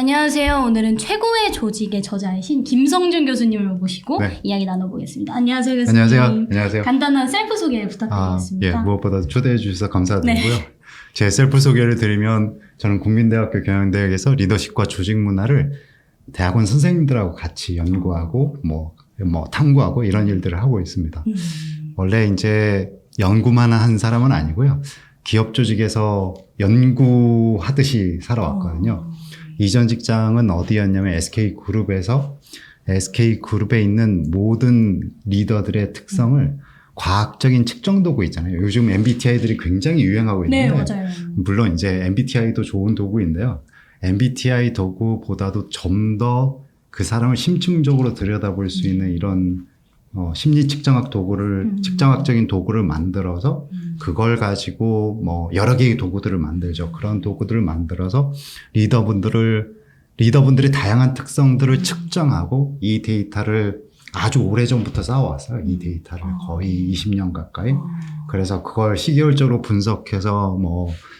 안녕하세요. 오늘은 최고의 조직의 저자이신 김성준 교수님을 모시고 네. 이야기 나눠보겠습니다. 안녕하세요, 교수님. 안녕하세요. 간단한 셀프 소개 부탁드리겠습니다. 무엇보다 초대해 주셔서 감사드리고요. 네. 제 셀프 소개를 드리면 저는 국민대학교 경영대학에서 리더십과 조직 문화를 대학원 선생님들하고 같이 연구하고 탐구하고 이런 일들을 하고 있습니다. 원래 이제 연구만 한 사람은 아니고요. 기업 조직에서 연구하듯이 살아왔거든요. 이전 직장은 어디였냐면 SK그룹에서 SK그룹에 있는 모든 리더들의 특성을 과학적인 측정 도구 있잖아요. 요즘 MBTI들이 굉장히 유행하고 있는데, 네, 맞아요. 물론 이제 MBTI도 좋은 도구인데요. MBTI 도구보다도 좀 더 그 사람을 심층적으로 들여다볼 수 있는 이런 심리 측정학 도구를 측정학적인 도구를 만들어서 그걸 가지고 여러 개의 도구들을 만들죠. 그런 도구들을 만들어서 리더분들의 다양한 특성들을 측정하고 이 데이터를 아주 오래전부터 쌓아왔어요. 이 데이터를 거의 20년 가까이. 그래서 그걸 시계열적으로 분석해서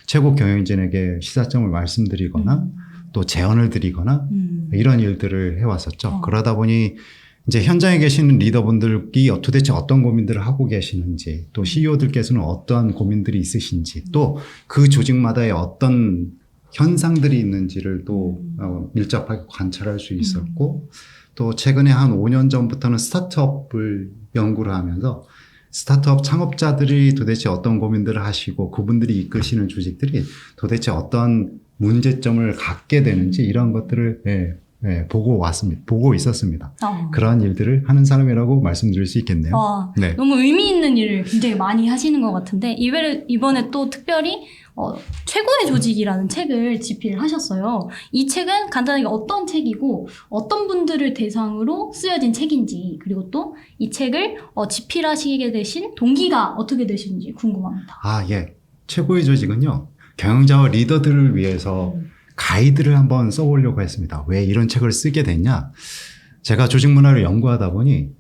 최고 경영진에게 시사점을 말씀드리거나 또 제언을 드리거나 이런 일들을 해왔었죠. 그러다 보니 이제 현장에 계시는 리더분들이 도대체 어떤 고민들을 하고 계시는지, 또 CEO들께서는 어떠한 고민들이 있으신지, 또 그 조직마다의 어떤 현상들이 있는지를 또 밀접하게 관찰할 수 있었고, 또 최근에 한 5년 전부터는 스타트업을 연구를 하면서 스타트업 창업자들이 도대체 어떤 고민들을 하시고 그분들이 이끄시는 조직들이 도대체 어떤 문제점을 갖게 되는지 이런 것들을 보고 있었습니다. 그런 일들을 하는 사람이라고 말씀드릴 수 있겠네요. 네. 너무 의미 있는 일을 굉장히 많이 하시는 것 같은데 이번에 또 특별히 최고의 조직이라는 책을 집필을 하셨어요. 이 책은 간단하게 어떤 책이고 어떤 분들을 대상으로 쓰여진 책인지, 그리고 또 이 책을 집필하시게 되신 동기가 어떻게 되시는지 궁금합니다. 최고의 조직은요, 경영자와 리더들을 위해서 가이드를 한번 써보려고 했습니다. 왜 이런 책을 쓰게 됐냐? 제가 조직 문화를 연구하다 보니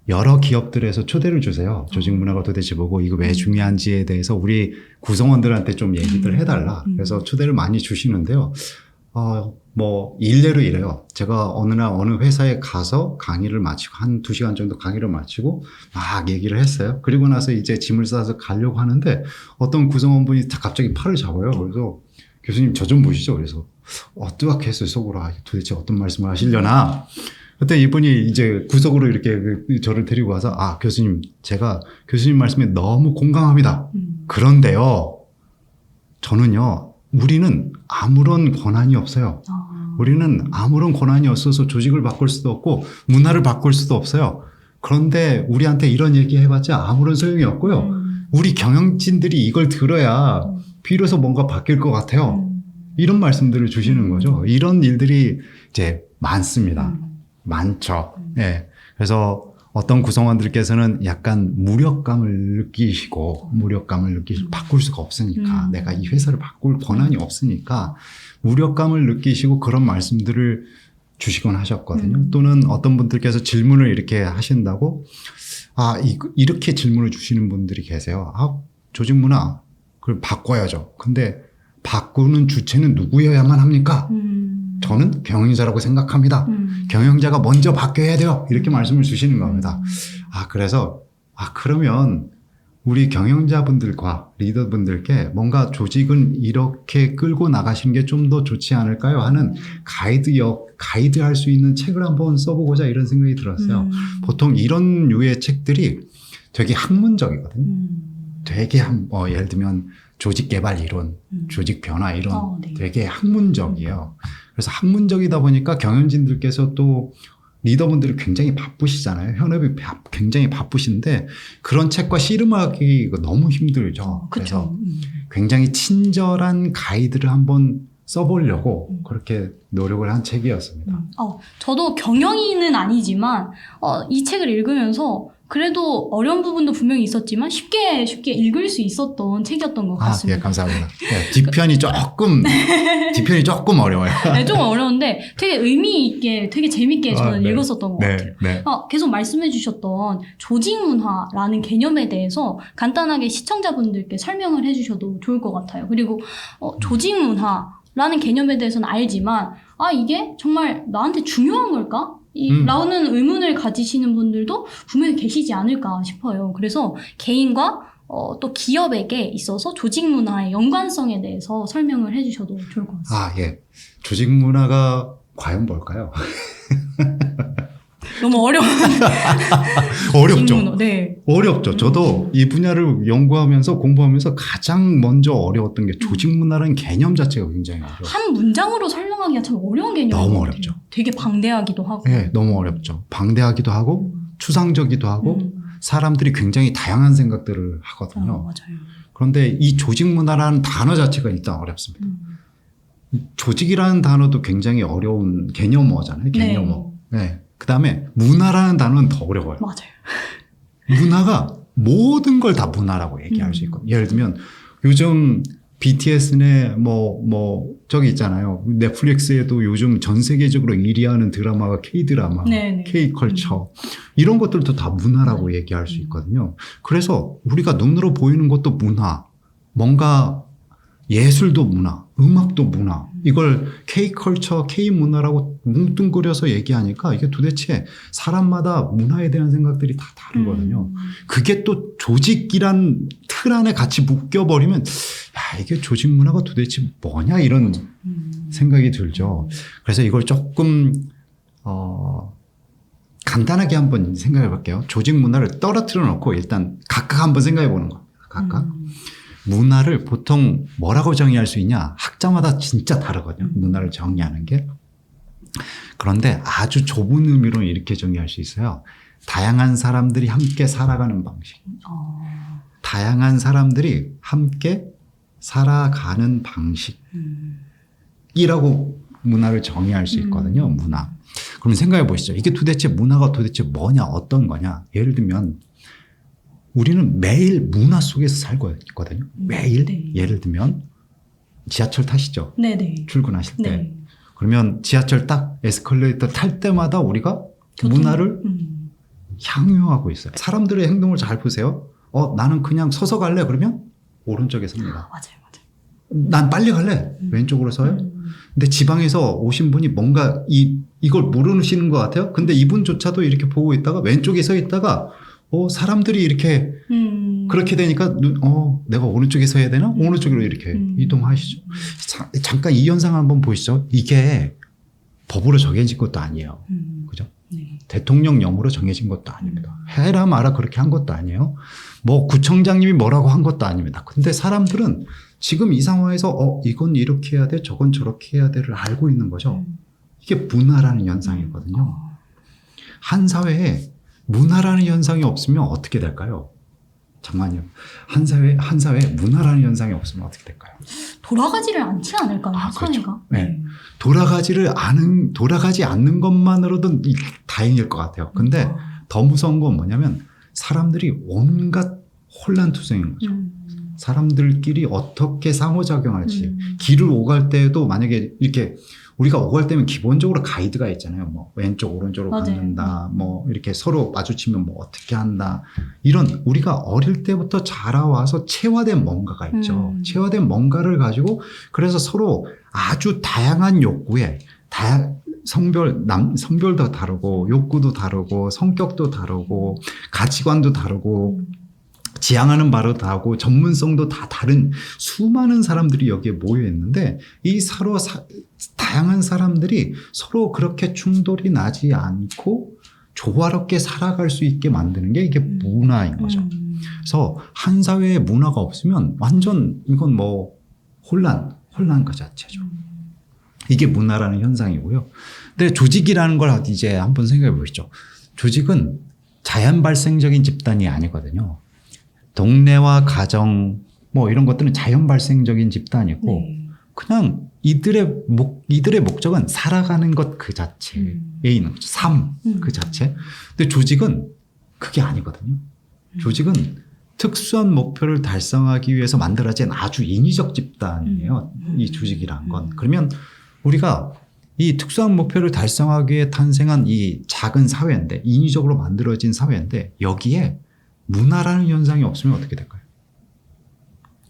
여러 기업들에서 초대를 주세요. 조직 문화가 도대체 뭐고 이거 왜 중요한지에 대해서 우리 구성원들한테 좀 얘기들 해달라. 그래서 초대를 많이 주시는데요. 일례로 이래요. 제가 어느 회사에 가서 강의를 마치고 한 2시간 정도 강의를 마치고 막 얘기를 했어요. 그리고 나서 이제 짐을 싸서 가려고 하는데 어떤 구성원분이 갑자기 팔을 잡아요. 그래서 교수님 저 좀 보시죠. 그래서 뜨악했어요. 속으로. 도대체 어떤 말씀을 하시려나. 그때 이분이 이제 구석으로 이렇게 저를 데리고 와서 교수님, 제가 교수님 말씀에 너무 공감합니다. 그런데요, 저는요, 우리는 아무런 권한이 없어요. 우리는 아무런 권한이 없어서 조직을 바꿀 수도 없고 문화를 바꿀 수도 없어요. 그런데 우리한테 이런 얘기 해봤자 아무런 소용이 없고요. 우리 경영진들이 이걸 들어야 비로소 뭔가 바뀔 것 같아요. 이런 말씀들을 주시는 거죠. 이런 일들이 이제 많습니다. 많죠. 네. 그래서 어떤 구성원들께서는 약간 무력감을 느끼시고 바꿀 수가 없으니까 내가 이 회사를 바꿀 권한이 없으니까 무력감을 느끼시고 그런 말씀들을 주시곤 하셨거든요. 또는 어떤 분들께서 질문을 이렇게 하신다고 이렇게 질문을 주시는 분들이 계세요. 조직 문화 그걸 바꿔야죠. 근데 바꾸는 주체는 누구여야만 합니까? 저는 경영자라고 생각합니다. 경영자가 먼저 바뀌어야 돼요. 이렇게 말씀을 주시는 겁니다. 그래서 그러면 우리 경영자분들과 리더분들께 뭔가 조직은 이렇게 끌고 나가시는 게 좀 더 좋지 않을까요? 하는 가이드할 수 있는 책을 한번 써보고자 이런 생각이 들었어요. 보통 이런 류의 책들이 되게 학문적이거든요. 되게 예를 들면 조직 개발 이론, 조직 변화 이론 되게 학문적이에요. 그래서 학문적이다 보니까 경영진들께서 또 리더분들이 굉장히 바쁘시잖아요. 현업이 굉장히 바쁘신데 그런 책과 씨름하기 너무 힘들죠. 그래서 굉장히 친절한 가이드를 한번 써보려고 그렇게 노력을 한 책이었습니다. 저도 경영인은 아니지만 이 책을 읽으면서 그래도 어려운 부분도 분명히 있었지만 쉽게 읽을 수 있었던 책이었던 것 같습니다. 예, 감사합니다. 뒷편이 조금 어려워요. 네, 좀 어려운데 되게 의미 있게, 되게 재밌게 저는 읽었었던 것 같아요. 계속 말씀해 주셨던 조직 문화라는 개념에 대해서 간단하게 시청자분들께 설명을 해주셔도 좋을 것 같아요. 그리고 조직 문화 라는 개념에 대해서는 알지만 이게 정말 나한테 중요한 걸까? 음. 라는 의문을 가지시는 분들도 분명히 계시지 않을까 싶어요. 그래서 개인과 또 기업에게 있어서 조직 문화의 연관성에 대해서 설명을 해주셔도 좋을 것 같습니다. 예. 조직 문화가 과연 뭘까요? 너무 어려운 어렵죠. 조직 문화. 네. 어렵죠. 저도 이 분야를 연구하면서 공부하면서 가장 먼저 어려웠던 게 조직 문화라는 개념 자체가 굉장히 어려워요. 한 문장으로 설명하기가 참 어려운 개념인 너무 것 같아요. 어렵죠. 되게 방대하기도 하고. 네, 너무 어렵죠. 방대하기도 하고 추상적이기도 하고 음. 사람들이 굉장히 다양한 생각들을 하거든요. 맞아요. 그런데 이 조직 문화라는 단어 자체가 일단 어렵습니다. 조직이라는 단어도 굉장히 어려운 개념어잖아요. 개념어. 네. 그 다음에 문화라는 단어는 더 어려워요. 맞아요. 문화가 모든 걸 다 문화라고 얘기할 수 있거든요. 예를 들면 요즘 BTS네 저기 있잖아요. 넷플릭스에도 요즘 전 세계적으로 1위 하는 드라마가 K-드라마, 네네. K-컬처 이런 것들도 다 문화라고 얘기할 수 있거든요. 그래서 우리가 눈으로 보이는 것도 문화, 뭔가 예술도 문화, 음악도 문화, 이걸 K-컬처, K-문화라고 뭉뚱그려서 얘기하니까 이게 도대체 사람마다 문화에 대한 생각들이 다 다르거든요. 그게 또 조직이란 틀 안에 같이 묶여버리면 이게 조직 문화가 도대체 뭐냐 이런 생각이 들죠. 그래서 이걸 조금 간단하게 한번 생각해 볼게요. 조직 문화를 떨어뜨려 놓고 일단 각각 한번 생각해 보는 거예요. 각각. 문화를 보통 뭐라고 정의할 수 있냐? 학자마다 진짜 다르거든요. 문화를 정의하는 게. 그런데 아주 좁은 의미로 이렇게 정의할 수 있어요. 다양한 사람들이 함께 살아가는 방식. 다양한 사람들이 함께 살아가는 방식이라고 문화를 정의할 수 있거든요. 문화. 그럼 생각해 보시죠. 이게 문화가 도대체 뭐냐? 어떤 거냐? 예를 들면 우리는 매일 문화 속에서 살고 있거든요. 매일. 네. 예를 들면 지하철 타시죠. 네네. 출근하실 때. 네. 그러면 지하철 딱 에스컬레이터 탈 때마다 우리가 문화를 향유하고 있어요. 사람들의 행동을 잘 보세요. 나는 그냥 서서 갈래? 그러면 오른쪽에 섭니다. 맞아요. 난 빨리 갈래? 왼쪽으로 서요. 근데 지방에서 오신 분이 뭔가 이걸 모르시는 것 같아요. 근데 이분조차도 이렇게 보고 있다가 왼쪽에 서 있다가 사람들이 이렇게 그렇게 되니까 내가 오른쪽에 서야 되나? 오른쪽으로 이렇게 이동하시죠. 잠깐 이 현상 한번 보시죠. 이게 법으로 정해진 것도 아니에요. 그죠? 네. 대통령령으로 정해진 것도 아닙니다. 해라 마라 그렇게 한 것도 아니에요. 구청장님이 뭐라고 한 것도 아닙니다. 근데 사람들은 지금 이 상황에서 이건 이렇게 해야 돼, 저건 저렇게 해야 돼를 알고 있는 거죠. 이게 문화라는 현상이거든요. 한 사회에 문화라는 현상이 없으면 어떻게 될까요? 잠깐만요. 한 사회에 문화라는 현상이 없으면 어떻게 될까요? 돌아가지를 않지 않을까요? 사회가. 그렇죠. 네. 돌아가지 않는 것만으로도 다행일 것 같아요. 근데 더 무서운 건 뭐냐면 사람들이 온갖 혼란투성인 거죠. 사람들끼리 어떻게 상호작용할지. 길을 오갈 때에도 만약에 이렇게 우리가 오갈 때면 기본적으로 가이드가 있잖아요. 왼쪽 오른쪽으로 맞아요. 걷는다. 이렇게 서로 마주치면 어떻게 한다. 이런 우리가 어릴 때부터 자라와서 체화된 뭔가가 있죠. 체화된 뭔가를 가지고 그래서 서로 아주 다양한 욕구에 성별도 다르고 욕구도 다르고 성격도 다르고 가치관도 다르고 지향하는 바로 다르고 전문성도 다 다른 수많은 사람들이 여기에 모여 있는데 이 서로 다양한 사람들이 서로 그렇게 충돌이 나지 않고 조화롭게 살아갈 수 있게 만드는 게 이게 문화인 거죠. 그래서 한 사회에 문화가 없으면 완전 이건 혼란 그 자체죠. 이게 문화라는 현상이고요. 근데 조직이라는 걸 이제 한번 생각해 보시죠. 조직은 자연 발생적인 집단이 아니거든요. 동네와 가정 이런 것들은 자연 발생적인 집단이고 그냥 이들의 목적은 살아가는 것 그 자체에 있는 거죠. 삶 그 자체. 근데 조직은 그게 아니거든요. 조직은 특수한 목표를 달성하기 위해서 만들어진 아주 인위적 집단이에요. 이 조직이란 건. 그러면 우리가 이 특수한 목표를 달성하기 위해 탄생한 이 작은 사회인데 인위적으로 만들어진 사회인데 여기에 문화라는 현상이 없으면 어떻게 될까요?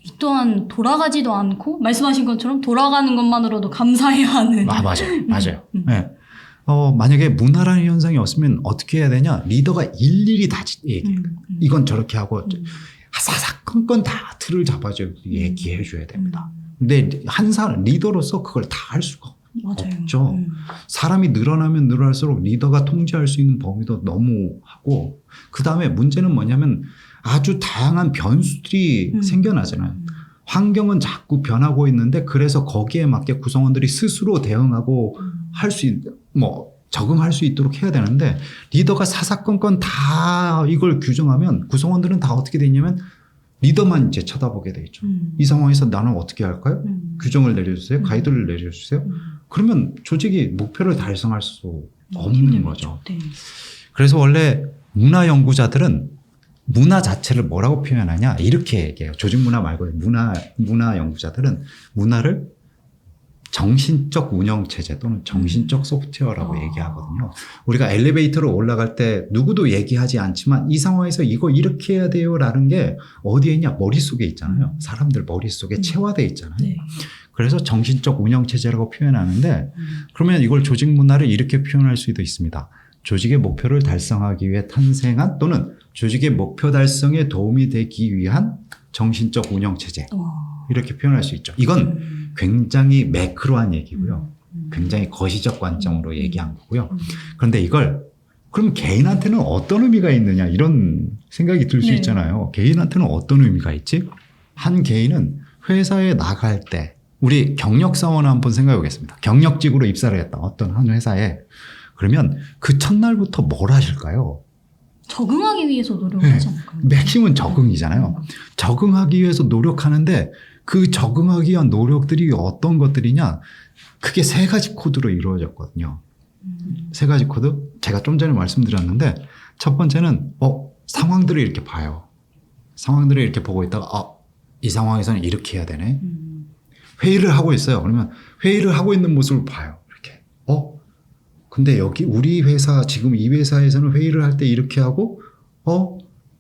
이 또한 돌아가지도 않고 말씀하신 것처럼 돌아가는 것만으로도 감사해야 하는. 맞아요. 맞아요. 네. 만약에 문화라는 현상이 없으면 어떻게 해야 되냐? 리더가 일일이 다 얘기해요. 이건 저렇게 하고 사사건건 다 틀을 잡아줘 얘기해 줘야 됩니다. 근데 한 사람 리더로서 그걸 다 할 수가 맞아요. 없죠. 사람이 늘어나면 늘어날수록 리더가 통제할 수 있는 범위도 너무 하고, 그 다음에 문제는 뭐냐면 아주 다양한 변수들이 생겨나잖아요. 환경은 자꾸 변하고 있는데 그래서 거기에 맞게 구성원들이 스스로 대응하고 적응할 수 있도록 해야 되는데, 리더가 사사건건 다 이걸 규정하면 구성원들은 다 어떻게 되냐면 리더만 이제 쳐다보게 돼 있죠. 이 상황에서 나는 어떻게 할까요? 규정을 내려주세요. 가이드를 내려주세요. 그러면 조직이 목표를 달성할 수 없는 거죠. 네. 그래서 원래 문화 연구자들은 문화 자체를 뭐라고 표현하냐 이렇게 얘기해요. 조직 문화 말고 문화 연구자들은 문화를 정신적 운영 체제 또는 정신적 소프트웨어라고 얘기하거든요. 우리가 엘리베이터로 올라갈 때 누구도 얘기하지 않지만 이 상황에서 이거 이렇게 해야 돼요라는 게 어디에 있냐? 머릿속에 있잖아요. 사람들 머릿속에 체화되어 있잖아요. 네. 그래서 정신적 운영 체제라고 표현하는데, 그러면 이걸 조직 문화를 이렇게 표현할 수도 있습니다. 조직의 목표를 달성하기 위해 탄생한 또는 조직의 목표 달성에 도움이 되기 위한 정신적 운영 체제. 이렇게 표현할 수 있죠. 이건 굉장히 매크로한 얘기고요. 굉장히 거시적 관점으로 얘기한 거고요. 그런데 이걸 그럼 개인한테는 어떤 의미가 있느냐 이런 생각이 들 수 있잖아요. 개인한테는 어떤 의미가 있지? 한 개인은 회사에 나갈 때, 우리 경력사원을 한번 생각해 보겠습니다. 경력직으로 입사를 했다. 어떤 한 회사에. 그러면 그 첫날부터 뭘 하실까요? 적응하기 위해서 노력하지 않을까요? 맥심은 적응이잖아요. 적응하기 위해서 노력하는데 그 적응하기 위한 노력들이 어떤 것들이냐? 크게 세 가지 코드로 이루어졌거든요. 세 가지 코드? 제가 좀 전에 말씀드렸는데, 첫 번째는 상황들을 이렇게 봐요. 상황들을 이렇게 보고 있다가 이 상황에서는 이렇게 해야 되네. 회의를 하고 있어요. 그러면 회의를 하고 있는 모습을 봐요. 이렇게. 근데 여기 우리 회사, 지금 이 회사에서는 회의를 할 때 이렇게 하고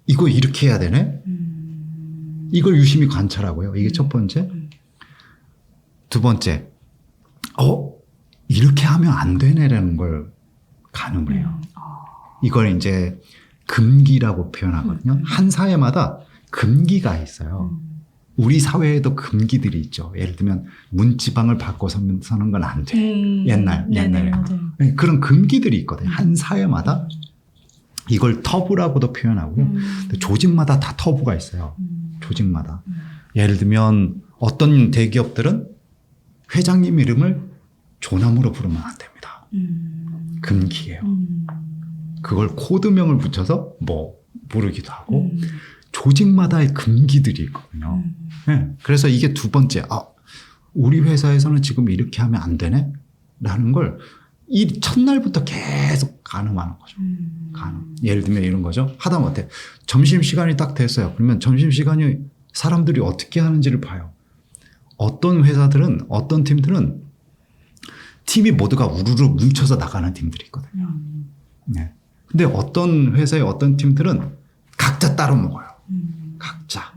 이거 이렇게 해야 되네. 이걸 유심히 관찰하고요. 이게 첫 번째. 두 번째, 이렇게 하면 안 되네라는 걸 가늠을 해요. 이걸 이제 금기라고 표현하거든요. 한 사회마다 금기가 있어요. 우리 사회에도 금기들이 있죠. 예를 들면 문지방을 바꿔 서는 건 안 돼. 옛날에. 네, 그런 금기들이 있거든요. 한 사회마다. 이걸 터부라고도 표현하고요. 조직마다 다 터부가 있어요. 조직마다. 예를 들면 어떤 대기업들은 회장님 이름을 조남으로 부르면 안 됩니다. 금기예요. 그걸 코드명을 붙여서 부르기도 하고 조직마다의 금기들이 있거든요. 네. 그래서 이게 두 번째, 우리 회사에서는 지금 이렇게 하면 안 되네? 라는 걸 이 첫날부터 계속 가늠하는 거죠. 예를 들면 이런 거죠. 하다못해 점심시간이 딱 됐어요. 그러면 점심시간이 사람들이 어떻게 하는지를 봐요. 어떤 회사들은, 어떤 팀들은 팀이 모두가 우르르 뭉쳐서 나가는 팀들이 있거든요. 네. 근데 어떤 회사의 어떤 팀들은 각자 따로 먹어요. 각자.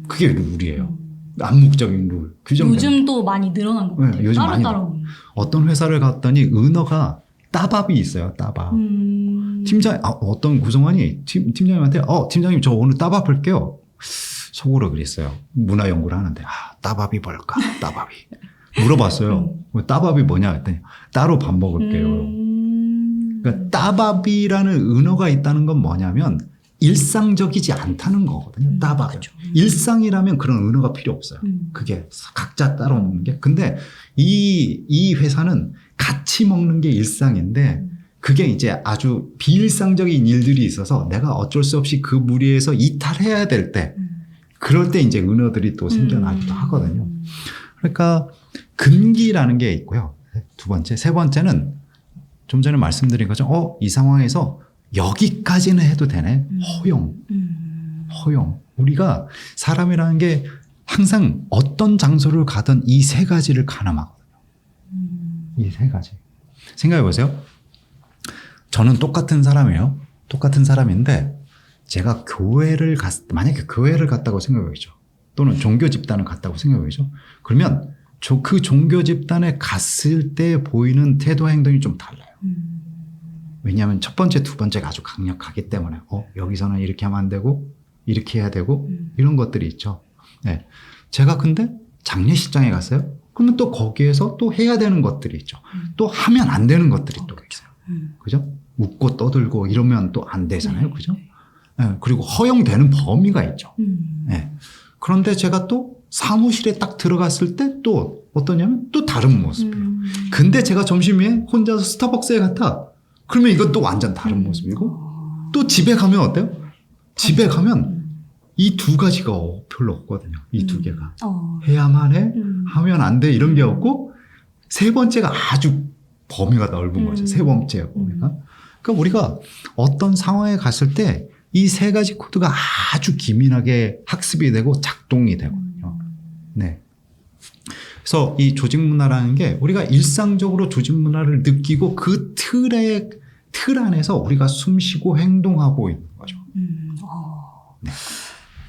그게 룰이에요. 암묵적인 룰. 규정된. 요즘도 많이 늘어난 것 같아요. 요즘 많이 따로따로. 어떤 회사를 갔더니 은어가 따밥이 있어요. 따밥. 팀장, 어떤 구성원이 팀장님한테 팀장님 저 오늘 따밥 할게요. 속으로 그랬어요. 문화 연구를 하는데 따밥이 뭘까? 따밥이. 물어봤어요. 따밥이 뭐냐 했더니 따로 밥 먹을게요. 그러니까 따밥이라는 은어가 있다는 건 뭐냐면 일상적이지 않다는 거거든요. 따밥. 그렇죠. 일상이라면 그런 은어가 필요 없어요. 그게 각자 따로 먹는 게. 근데 이 회사는 같이 먹는 게 일상인데 그게 이제 아주 비일상적인 일들이 있어서 내가 어쩔 수 없이 그 무리에서 이탈해야 될 때 그럴 때 이제 은어들이 또 생겨나기도 하거든요. 그러니까 금기라는 게 있고요. 두 번째. 세 번째는 좀 전에 말씀드린 것처럼 이 상황에서 여기까지는 해도 되네. 허용. 우리가 사람이라는 게 항상 어떤 장소를 가든 이 세 가지를 가늠하거든요. 이 세 가지. 생각해 보세요. 저는 똑같은 사람이에요. 똑같은 사람인데 제가 만약에 교회를 갔다고 생각해 보죠. 또는 종교 집단을 갔다고 생각해보죠. 그러면 그 종교 집단에 갔을 때 보이는 태도와 행동이 좀 달라요. 왜냐하면 첫 번째, 두 번째가 아주 강력하기 때문에 여기서는 이렇게 하면 안 되고 이렇게 해야 되고 이런 것들이 있죠. 네. 제가 근데 장례식장에 갔어요. 그러면 또 거기에서 또 해야 되는 것들이 있죠. 또 하면 안 되는 것들이 또 있어요. 그죠? 웃고 떠들고 이러면 또 안 되잖아요. 그죠? 네. 그리고 허용되는 범위가 있죠. 네. 그런데 제가 또 사무실에 딱 들어갔을 때 또 어떠냐면 또 다른 모습이에요. 근데 제가 점심에 혼자서 스타벅스에 갔다. 그러면 이건 또 완전 다른 모습이고 또 집에 가면 어때요? 집에 가면 이 두 가지가 별로 없거든요. 이 두 개가. 해야만 해, 하면 안 돼 이런 게 없고 세 번째가 아주 범위가 넓은 거죠. 세 번째 범위가. 그러니까 우리가 어떤 상황에 갔을 때 이 세 가지 코드가 아주 기민하게 학습이 되고 작동이 되거든요. 네. 그래서 이 조직 문화라는 게 우리가 일상적으로 조직 문화를 느끼고 그 틀 안에서 우리가 숨쉬고 행동하고 있는 거죠. 네.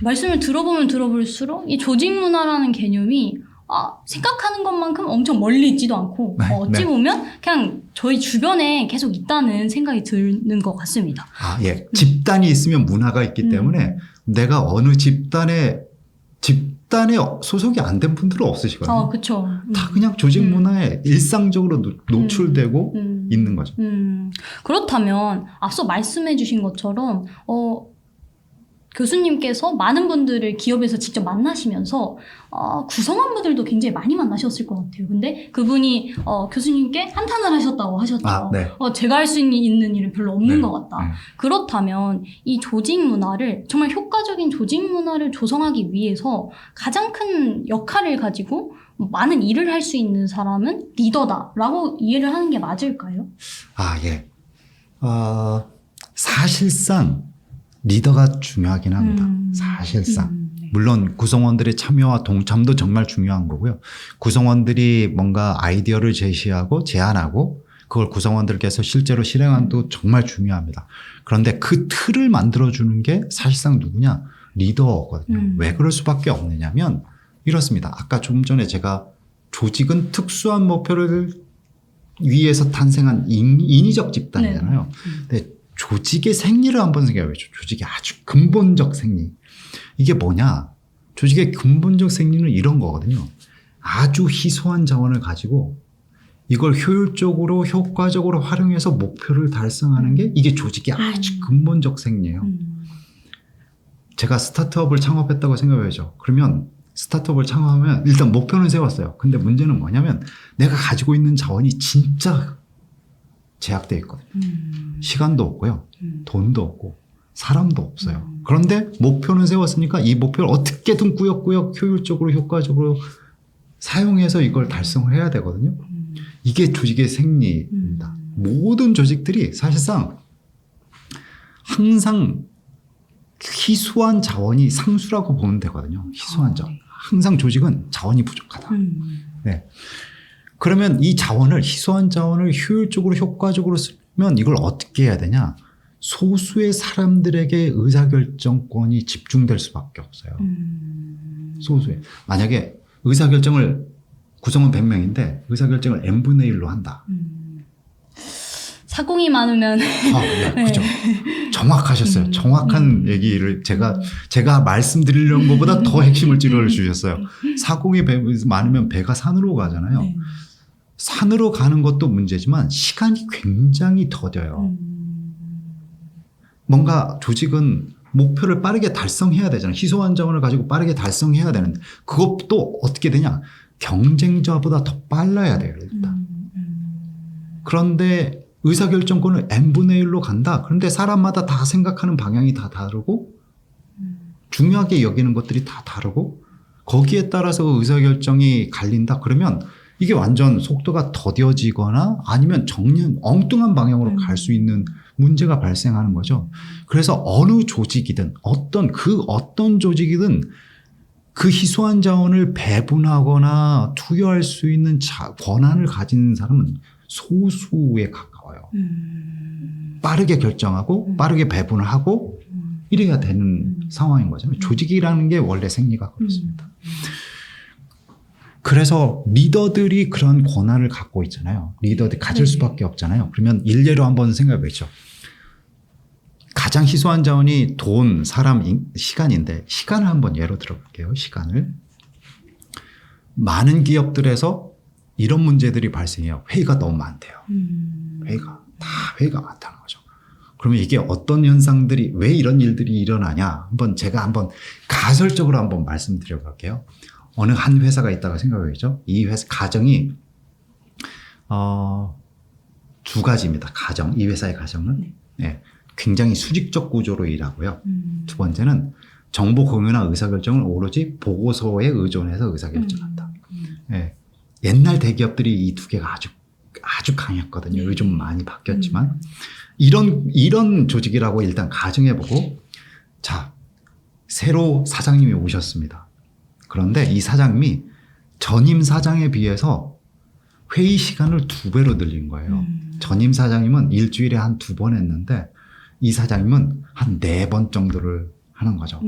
말씀을 들어보면 들어볼수록 이 조직 문화라는 개념이 생각하는 것만큼 엄청 멀리 있지도 않고 네, 어찌 네. 보면 그냥 저희 주변에 계속 있다는 생각이 드는 것 같습니다. 예. 집단이 있으면 문화가 있기 때문에 내가 어느 집단에 소속이 안 된 분들은 없으시거든요. 그렇죠. 다 그냥 조직 문화에 일상적으로 노출되고 있는 거죠. 그렇다면 앞서 말씀해 주신 것처럼 교수님께서 많은 분들을 기업에서 직접 만나시면서 구성원분들도 굉장히 많이 만나셨을 것 같아요. 근데 그분이 교수님께 한탄을 하셨다고 하셨죠. 네. 제가 할 수 있는 일은 별로 없는 네. 것 같다. 그렇다면 이 조직 문화를 정말 효과적인 조직 문화를 조성하기 위해서 가장 큰 역할을 가지고 많은 일을 할 수 있는 사람은 리더다라고 이해를 하는 게 맞을까요? 예. 사실상 리더가 중요하긴 합니다. 사실상. 물론 구성원들의 참여와 동참도 정말 중요한 거고요. 구성원들이 뭔가 아이디어를 제시하고 제안하고 그걸 구성원들께서 실제로 실행하는 것도 정말 중요합니다. 그런데 그 틀을 만들어주는 게 사실상 누구냐? 리더거든요. 왜 그럴 수밖에 없느냐면 이렇습니다. 아까 좀 전에 제가 조직은 특수한 목표를 위해서 탄생한 인위적 집단이잖아요. 근데 조직의 생리를 한번 생각해보죠. 조직의 아주 근본적 생리. 이게 뭐냐? 조직의 근본적 생리는 이런 거거든요. 아주 희소한 자원을 가지고 이걸 효율적으로 효과적으로 활용해서 목표를 달성하는 게 이게 조직의 아주 근본적 생리예요. 제가 스타트업을 창업했다고 생각해보죠. 그러면 스타트업을 창업하면 일단 목표는 세웠어요. 근데 문제는 뭐냐면 내가 가지고 있는 자원이 진짜 제약되어 있거든요. 시간도 없고요. 돈도 없고 사람도 없어요. 그런데 목표는 세웠으니까 이 목표를 어떻게든 꾸역꾸역 효율적으로 효과적으로 사용해서 이걸 달성을 해야 되거든요. 이게 조직의 생리입니다. 모든 조직들이 사실상 항상 희소한 자원이 상수라고 보면 되거든요. 희소한 자원. 항상 조직은 자원이 부족하다. 네. 그러면 이 자원을 희소한 자원을 효율적으로 효과적으로 쓰면 이걸 어떻게 해야 되냐? 소수의 사람들에게 의사결정권이 집중될 수밖에 없어요. 소수의. 만약에 의사결정을 구성원 100명인데 의사결정을 n분의 1로 한다. 사공이 많으면 네, 그죠. 정확하셨어요. 정확한 얘기를 제가 말씀드리려는 것보다 더 핵심을 찌르러 주셨어요. 사공이 많으면 배가 산으로 가잖아요. 네. 산으로 가는 것도 문제지만 시간이 굉장히 더뎌요. 뭔가 조직은 목표를 빠르게 달성해야 되잖아요. 희소한 자원을 가지고 빠르게 달성해야 되는데 그것도 어떻게 되냐? 경쟁자보다 더 빨라야 돼요. 일단. 그런데 의사결정권을 n분의 1로 간다. 그런데 사람마다 다 생각하는 방향이 다 다르고 중요하게 여기는 것들이 다 다르고 거기에 따라서 의사결정이 갈린다. 그러면 이게 완전 속도가 더뎌지거나 아니면 엉뚱한 방향으로 갈 수 있는 문제가 발생하는 거죠. 그래서 어느 조직이든 어떤 조직이든 그 희소한 자원을 배분하거나 투여할 수 있는 권한을 가진 사람은 소수에 가까워요. 빠르게 결정하고 빠르게 배분을 하고 이래야 되는 상황인 거잖아요. 조직이라는 게 원래 생리가 그렇습니다. 그래서 리더들이 그런 권한을 갖고 있잖아요. 리더들이 가질 수밖에 없잖아요. 그러면 일례로 한번 생각해 보죠. 가장 희소한 자원이 돈, 사람, 시간인데 시간을 한번 예로 들어볼게요. 시간을. 많은 기업들에서 이런 문제들이 발생해요. 회의가 너무 많대요. 회의가 많다는 거죠. 그러면 이게 어떤 현상들이 왜 이런 일들이 일어나냐? 제가 한번 가설적으로 한번 말씀드려 볼게요. 어느 한 회사가 있다고 생각해보죠. 이 회사 가정이 두 가지입니다. 이 회사의 가정은 네, 굉장히 수직적 구조로 일하고요. 두 번째는 정보 공유나 의사결정을 오로지 보고서에 의존해서 의사결정한다. 네, 옛날 대기업들이 이 두 개가 아주 강했거든요. 요즘 많이 바뀌었지만 이런 조직이라고 일단 가정해보고 자, 새로 사장님이 오셨습니다. 그런데 이 사장님이 전임 사장에 비해서 회의 시간을 2배로 늘린 거예요. 전임 사장님은 일주일에 한 2번 했는데 이 사장님은 한 4번 정도를 하는 거죠.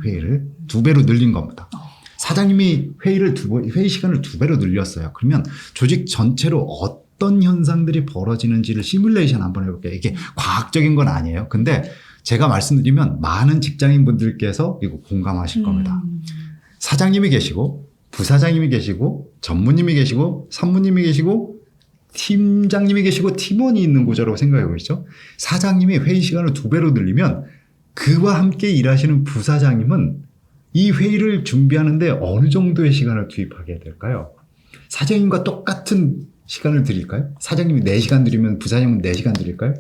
회의를 2배로 늘린 겁니다. 사장님이 회의 시간을 2배로 늘렸어요. 그러면 조직 전체로 어떤 현상들이 벌어지는지를 시뮬레이션 한번 해볼게요. 이게 과학적인 건 아니에요. 근데 제가 말씀드리면 많은 직장인분들께서 이거 공감하실 겁니다. 사장님이 계시고 부사장님이 계시고 전무님이 계시고 산무님이 계시고 팀장님이 계시고 팀원이 있는 구조라고 생각해 보시죠. 사장님이 회의 시간을 2배로 늘리면 그와 함께 일하시는 부사장님은 이 회의를 준비하는데 어느 정도의 시간을 투입하게 될까요? 사장님과 똑같은 시간을 드릴까요? 사장님이 4시간 드리면 부사장님은 4시간 드릴까요?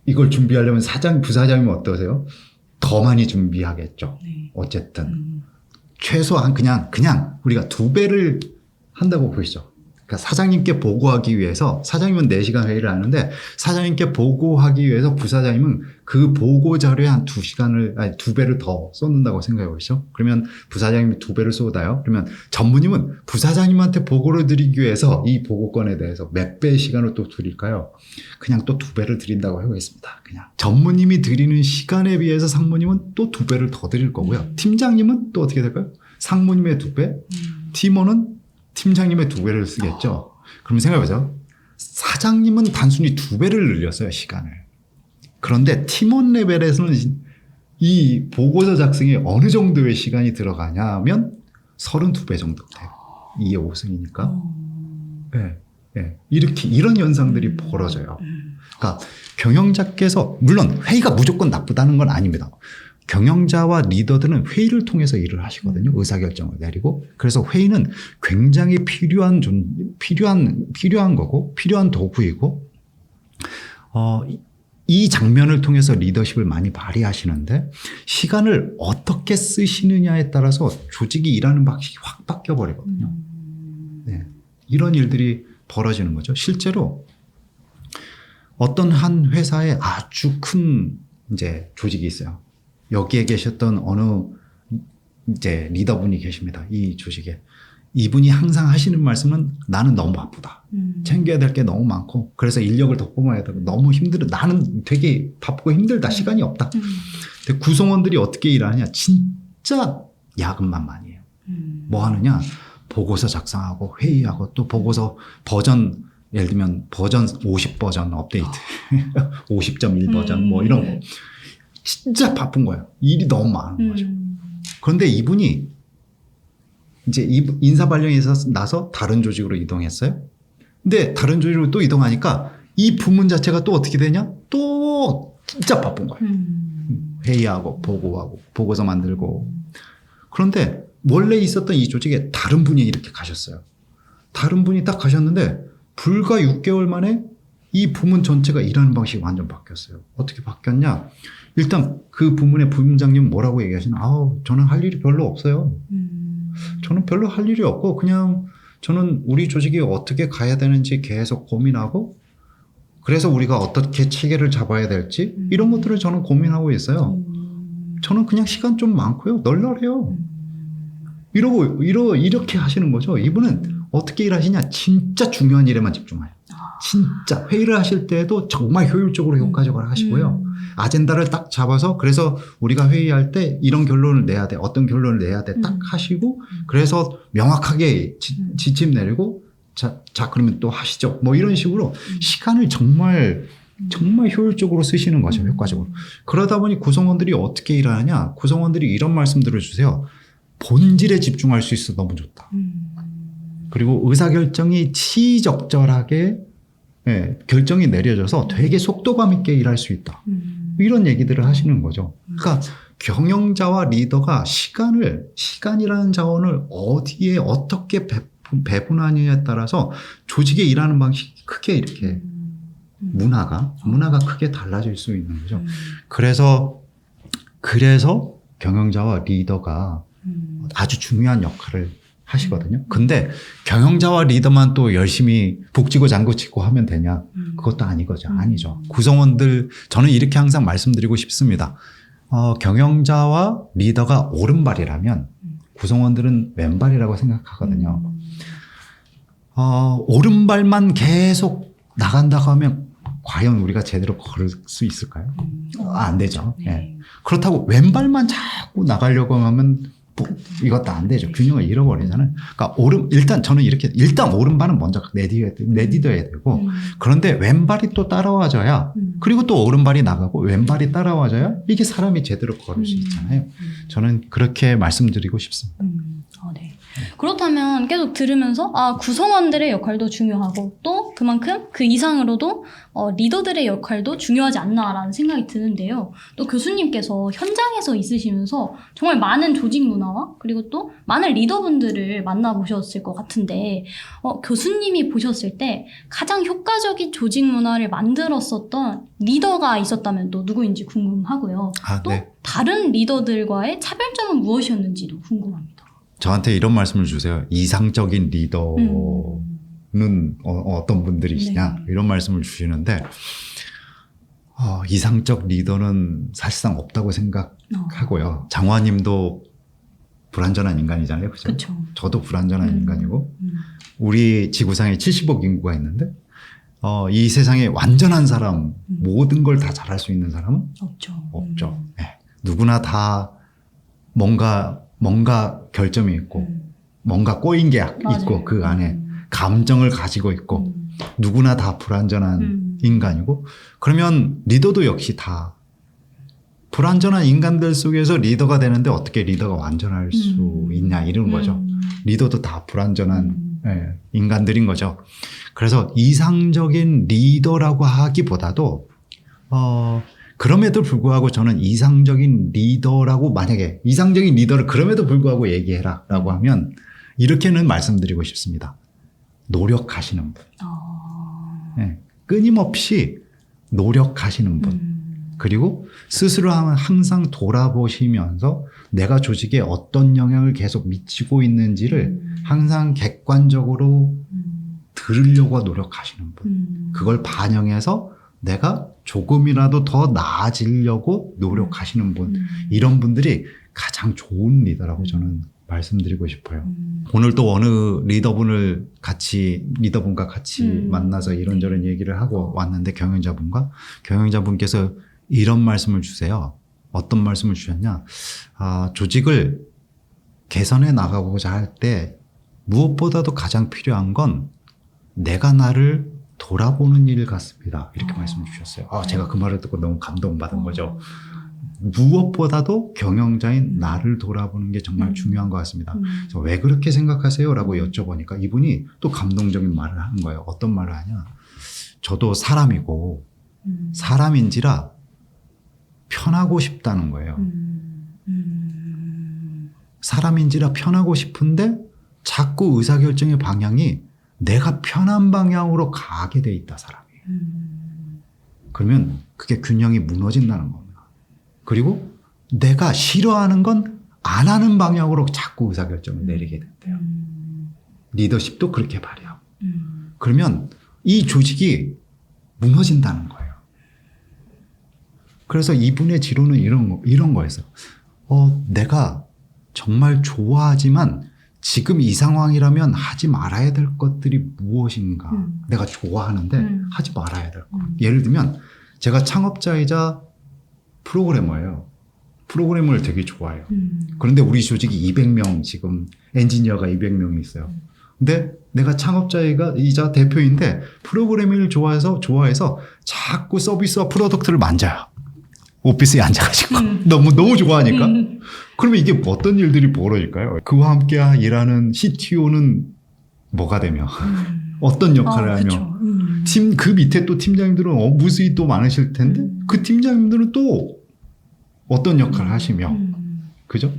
이걸 준비하려면 부사장님은 어떠세요? 더 많이 준비하겠죠. 어쨌든 최소한 그냥 우리가 2배를 한다고 보시죠. 그러니까 사장님께 보고하기 위해서 사장님은 4시간 회의를 하는데 사장님께 보고하기 위해서 부사장님은 그 보고 자료에 한 2배를 더 쏟는다고 생각해 보시죠. 그러면 부사장님이 2배를 쏟아요. 그러면 전무님은 부사장님한테 보고를 드리기 위해서 이 보고건에 대해서 몇 배의 시간을 또 드릴까요? 그냥 또 2배를 드린다고 해보겠습니다. 그냥 전무님이 드리는 시간에 비해서 상무님은 또 2배를 더 드릴 거고요. 팀장님은 또 어떻게 될까요? 상무님의 2배, 팀원은 팀장님의 2배를 쓰겠죠. 그럼 생각해보세요. 사장님은 단순히 2배를 늘렸어요, 시간을. 그런데 팀원 레벨에서는 이 보고서 작성에 어느 정도의 시간이 들어가냐면 32배 정도 돼요. 이게 5승이니까. 네. 이런 현상들이 벌어져요. 그러니까 경영자께서, 물론 회의가 무조건 나쁘다는 건 아닙니다. 경영자와 리더들은 회의를 통해서 일을 하시거든요. 의사결정을 내리고. 그래서 회의는 굉장히 필요한 거고, 필요한 도구이고, 이 장면을 통해서 리더십을 많이 발휘하시는데, 시간을 어떻게 쓰시느냐에 따라서 조직이 일하는 방식이 확 바뀌어버리거든요. 네. 이런 일들이 벌어지는 거죠. 실제로 어떤 한 회사에 아주 큰 조직이 있어요. 여기에 계셨던 어느 리더분이 계십니다. 이 조직에. 이분이 항상 하시는 말씀은 나는 너무 바쁘다. 챙겨야 될 게 너무 많고 그래서 인력을 더 뽑아야 되고 너무 힘들어. 나는 되게 바쁘고 힘들다. 시간이 없다. 근데 구성원들이 어떻게 일하느냐. 진짜 야근만 많이 해요. 뭐 하느냐. 보고서 작성하고 회의하고 또 보고서 버전 예를 들면 버전 50버전 업데이트 50.1 버전 뭐 이런 거. 진짜 바쁜 거예요. 일이 너무 많은 거죠. 그런데 이분이 인사 발령이 나서 다른 조직으로 이동했어요. 근데 다른 조직으로 또 이동하니까 이 부문 자체가 또 어떻게 되냐? 또 진짜 바쁜 거예요. 회의하고 보고하고 보고서 만들고. 그런데 원래 있었던 이 조직에 다른 분이 이렇게 가셨어요. 다른 분이 딱 가셨는데 불과 6개월 만에 이 부문 전체가 일하는 방식이 완전 바뀌었어요. 어떻게 바뀌었냐? 일단 그 부문의 부문장님은 뭐라고 얘기하시나? 저는 할 일이 별로 없어요. 저는 별로 할 일이 없고 그냥 저는 우리 조직이 어떻게 가야 되는지 계속 고민하고 그래서 우리가 어떻게 체계를 잡아야 될지 이런 것들을 저는 고민하고 있어요. 저는 그냥 시간 좀 많고요. 널널해요. 이렇게 하시는 거죠. 이분은 어떻게 일하시냐? 진짜 중요한 일에만 집중해요. 진짜 회의를 하실 때도 정말 효율적으로 효과적으로 하시고요. 아젠다를 딱 잡아서 그래서 우리가 회의할 때 이런 결론을 내야 돼. 어떤 결론을 내야 돼. 딱 하시고 그래서 명확하게 지침 내리고 자 그러면 또 하시죠. 뭐 이런 식으로 시간을 정말 효율적으로 쓰시는 거죠. 효과적으로. 그러다 보니 구성원들이 어떻게 일하느냐. 구성원들이 이런 말씀들을 주세요. 본질에 집중할 수 있어 너무 좋다. 그리고 의사결정이 시적절하게 결정이 내려져서 되게 속도감 있게 일할 수 있다. 이런 얘기들을 하시는 거죠. 그러니까 경영자와 리더가 시간이라는 자원을 어디에 어떻게 배분하느냐에 따라서 조직의 일하는 방식이 크게 이렇게 문화가 크게 달라질 수 있는 거죠. 그래서 경영자와 리더가 아주 중요한 역할을 하시거든요. 근데 경영자와 리더만 또 열심히 북치고 장구치고 하면 되냐? 그것도 아니죠. 구성원들, 저는 이렇게 항상 말씀드리고 싶습니다. 경영자와 리더가 오른발이라면 구성원들은 왼발이라고 생각하거든요. 오른발만 계속 나간다고 하면 과연 우리가 제대로 걸을 수 있을까요? 안 되죠. 네. 그렇다고 왼발만 자꾸 나가려고 하면 이것도 안 되죠. 균형을 잃어버리잖아요. 그러니까 일단 저는 일단 오른발은 먼저 내딛어야 되고 그런데 왼발이 또 따라와줘야 그리고 또 오른발이 나가고 왼발이 따라와줘야 이게 사람이 제대로 걸을 수 있잖아요. 저는 그렇게 말씀드리고 싶습니다. 네. 그렇다면 계속 들으면서 구성원들의 역할도 중요하고 또 그만큼 그 이상으로도 리더들의 역할도 중요하지 않나라는 생각이 드는데요. 또 교수님께서 현장에서 있으시면서 정말 많은 조직 문화와 그리고 또 많은 리더분들을 만나보셨을 것 같은데 교수님이 보셨을 때 가장 효과적인 조직 문화를 만들었었던 리더가 있었다면 또 누구인지 궁금하고요. 또 네. 다른 리더들과의 차별점은 무엇이었는지도 궁금합니다. 저한테 이런 말씀을 주세요. 이상적인 리더는 어떤 분들이시냐 네. 이런 말씀을 주시는데 이상적 리더는 사실상 없다고 생각하고요. 장화님도 불완전한 인간이잖아요. 그렇죠. 저도 불완전한 인간이고 우리 지구상에 70억 인구가 있는데 이 세상에 완전한 사람 모든 걸 다 잘할 수 있는 사람은 없죠. 네. 누구나 다 뭔가 결점이 있고 뭔가 꼬인 게 있고 그 안에 감정을 가지고 있고 누구나 다 불완전한 인간이고 그러면 리더도 역시 다 불완전한 인간들 속에서 리더가 되는데 어떻게 리더가 완전할 수 있냐 이런 거죠. 리더도 다 불완전한 인간들인 거죠. 그래서 이상적인 리더라고 하기보다도 그럼에도 불구하고 저는 이상적인 리더를 그럼에도 불구하고 얘기해라 라고 하면 이렇게는 말씀드리고 싶습니다. 노력하시는 분. 끊임없이 노력하시는 분. 그리고 스스로 항상 돌아보시면서 내가 조직에 어떤 영향을 계속 미치고 있는지를 항상 객관적으로 들으려고 노력하시는 분. 그걸 반영해서 내가 조금이라도 더 나아지려고 노력하시는 분. 이런 분들이 가장 좋은 리더라고 저는 말씀드리고 싶어요. 오늘 또 어느 리더분과 같이 만나서 이런저런 얘기를 하고 왔는데 경영자분께서 이런 말씀을 주세요. 어떤 말씀을 주셨냐? 조직을 개선해 나가고자 할 때 무엇보다도 가장 필요한 건 내가 나를 돌아보는 일 같습니다. 이렇게 말씀을 주셨어요. 제가 그 말을 듣고 너무 감동받은 거죠. 무엇보다도 경영자인 나를 돌아보는 게 정말 중요한 것 같습니다. 그래서 왜 그렇게 생각하세요? 라고 여쭤보니까 이분이 또 감동적인 말을 하는 거예요. 어떤 말을 하냐? 저도 사람이고 사람인지라 편하고 싶다는 거예요. 사람인지라 편하고 싶은데 자꾸 의사결정의 방향이 내가 편한 방향으로 가게 돼 있다, 사람이. 그러면 그게 균형이 무너진다는 겁니다. 그리고 내가 싫어하는 건 안 하는 방향으로 자꾸 의사결정을 내리게 된대요. 리더십도 그렇게 발휘하고. 그러면 이 조직이 무너진다는 거예요. 그래서 이분의 지론은 이런 거였어요. 내가 정말 좋아하지만 지금 이 상황이라면 하지 말아야 될 것들이 무엇인가. 내가 좋아하는데 하지 말아야 될 것. 예를 들면 제가 창업자이자 프로그래머예요. 프로그래머를 되게 좋아해요. 그런데 우리 조직이 200명 지금 엔지니어가 200명이 있어요. 근데 내가 창업자이자 대표인데 프로그래밍을 좋아해서 자꾸 서비스와 프로덕트를 만져요. 오피스에 앉아가지고 너무 좋아하니까. 그러면 이게 어떤 일들이 벌어질까요? 그와 함께 일하는 CTO는 뭐가 되며 어떤 역할을 하며 그 밑에 또 팀장님들은 무수히 또 많으실 텐데 그 팀장님들은 또 어떤 역할을 하시며 그죠?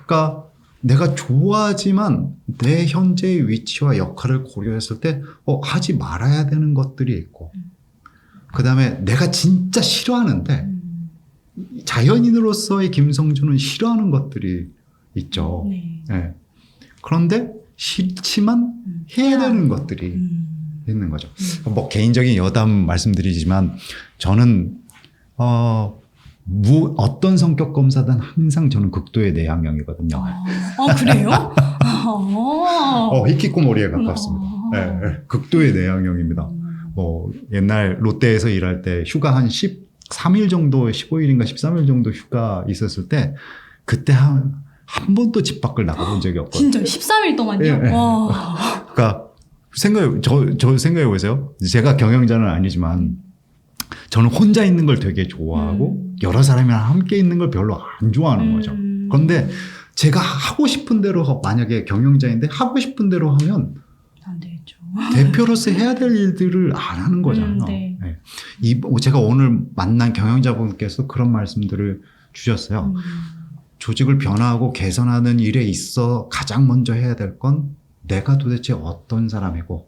그러니까 내가 좋아하지만 내 현재의 위치와 역할을 고려했을 때 하지 말아야 되는 것들이 있고 그 다음에 내가 진짜 싫어하는데 자연인으로서의 김성준은 싫어하는 것들이 있죠. 네. 그런데 싫지만 해야 되는 것들이 있는 거죠. 뭐 개인적인 여담 말씀드리지만 저는 어떤 성격 검사든 항상 저는 극도의 내향형이거든요. 그래요? 히키코모리에 가깝습니다. 네, 극도의 내향형입니다. 뭐 옛날 롯데에서 일할 때 휴가 한 13일 정도, 15일인가 13일 정도 휴가 있었을 때 그때 한 번도 집 밖을 나가본 적이 없거든요. 진짜 13일 동안요? 네. 그러니까 저 생각해 보세요. 제가 경영자는 아니지만 저는 혼자 있는 걸 되게 좋아하고 여러 사람이랑 함께 있는 걸 별로 안 좋아하는 거죠. 그런데 제가 하고 싶은 대로 만약에 경영자인데 하고 싶은 대로 하면 안 되죠. 대표로서 해야 될 일들을 안 하는 거잖아요. 네. 네. 제가 오늘 만난 경영자분께서 그런 말씀들을 주셨어요. 조직을 변화하고 개선하는 일에 있어 가장 먼저 해야 될 건 내가 도대체 어떤 사람이고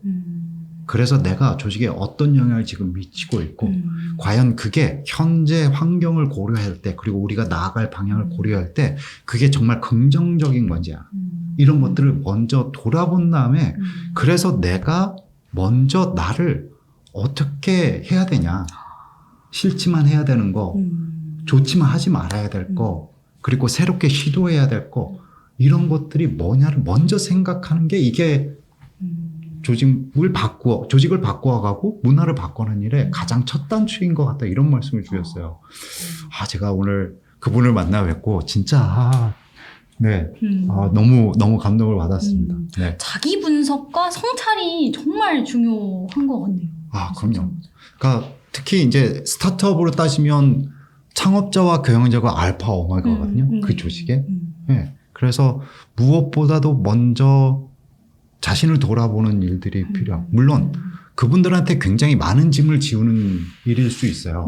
그래서 내가 조직에 어떤 영향을 지금 미치고 있고 과연 그게 현재 환경을 고려할 때 그리고 우리가 나아갈 방향을 고려할 때 그게 정말 긍정적인 건지 이런 것들을 먼저 돌아본 다음에 그래서 내가 먼저 나를 어떻게 해야 되냐 싫지만 해야 되는 거 좋지만 하지 말아야 될 거 그리고 새롭게 시도해야 될 거 이런 것들이 뭐냐를 먼저 생각하는 게 이게 조직을 바꾸어가고 문화를 바꾸는 일에 가장 첫 단추인 것 같다 이런 말씀을 주셨어요. 제가 오늘 그분을 만나 뵙고 진짜 너무 감동을 받았습니다. 네. 자기 분석과 성찰이 정말 중요한 것 같네요. 그럼요. 그러니까 특히 이제 스타트업으로 따지면 창업자와 경영자가 알파 오메가거든요. 그 조직에. 네. 그래서 무엇보다도 먼저 자신을 돌아보는 일들이 필요하고 물론 그분들한테 굉장히 많은 짐을 지우는 일일 수 있어요.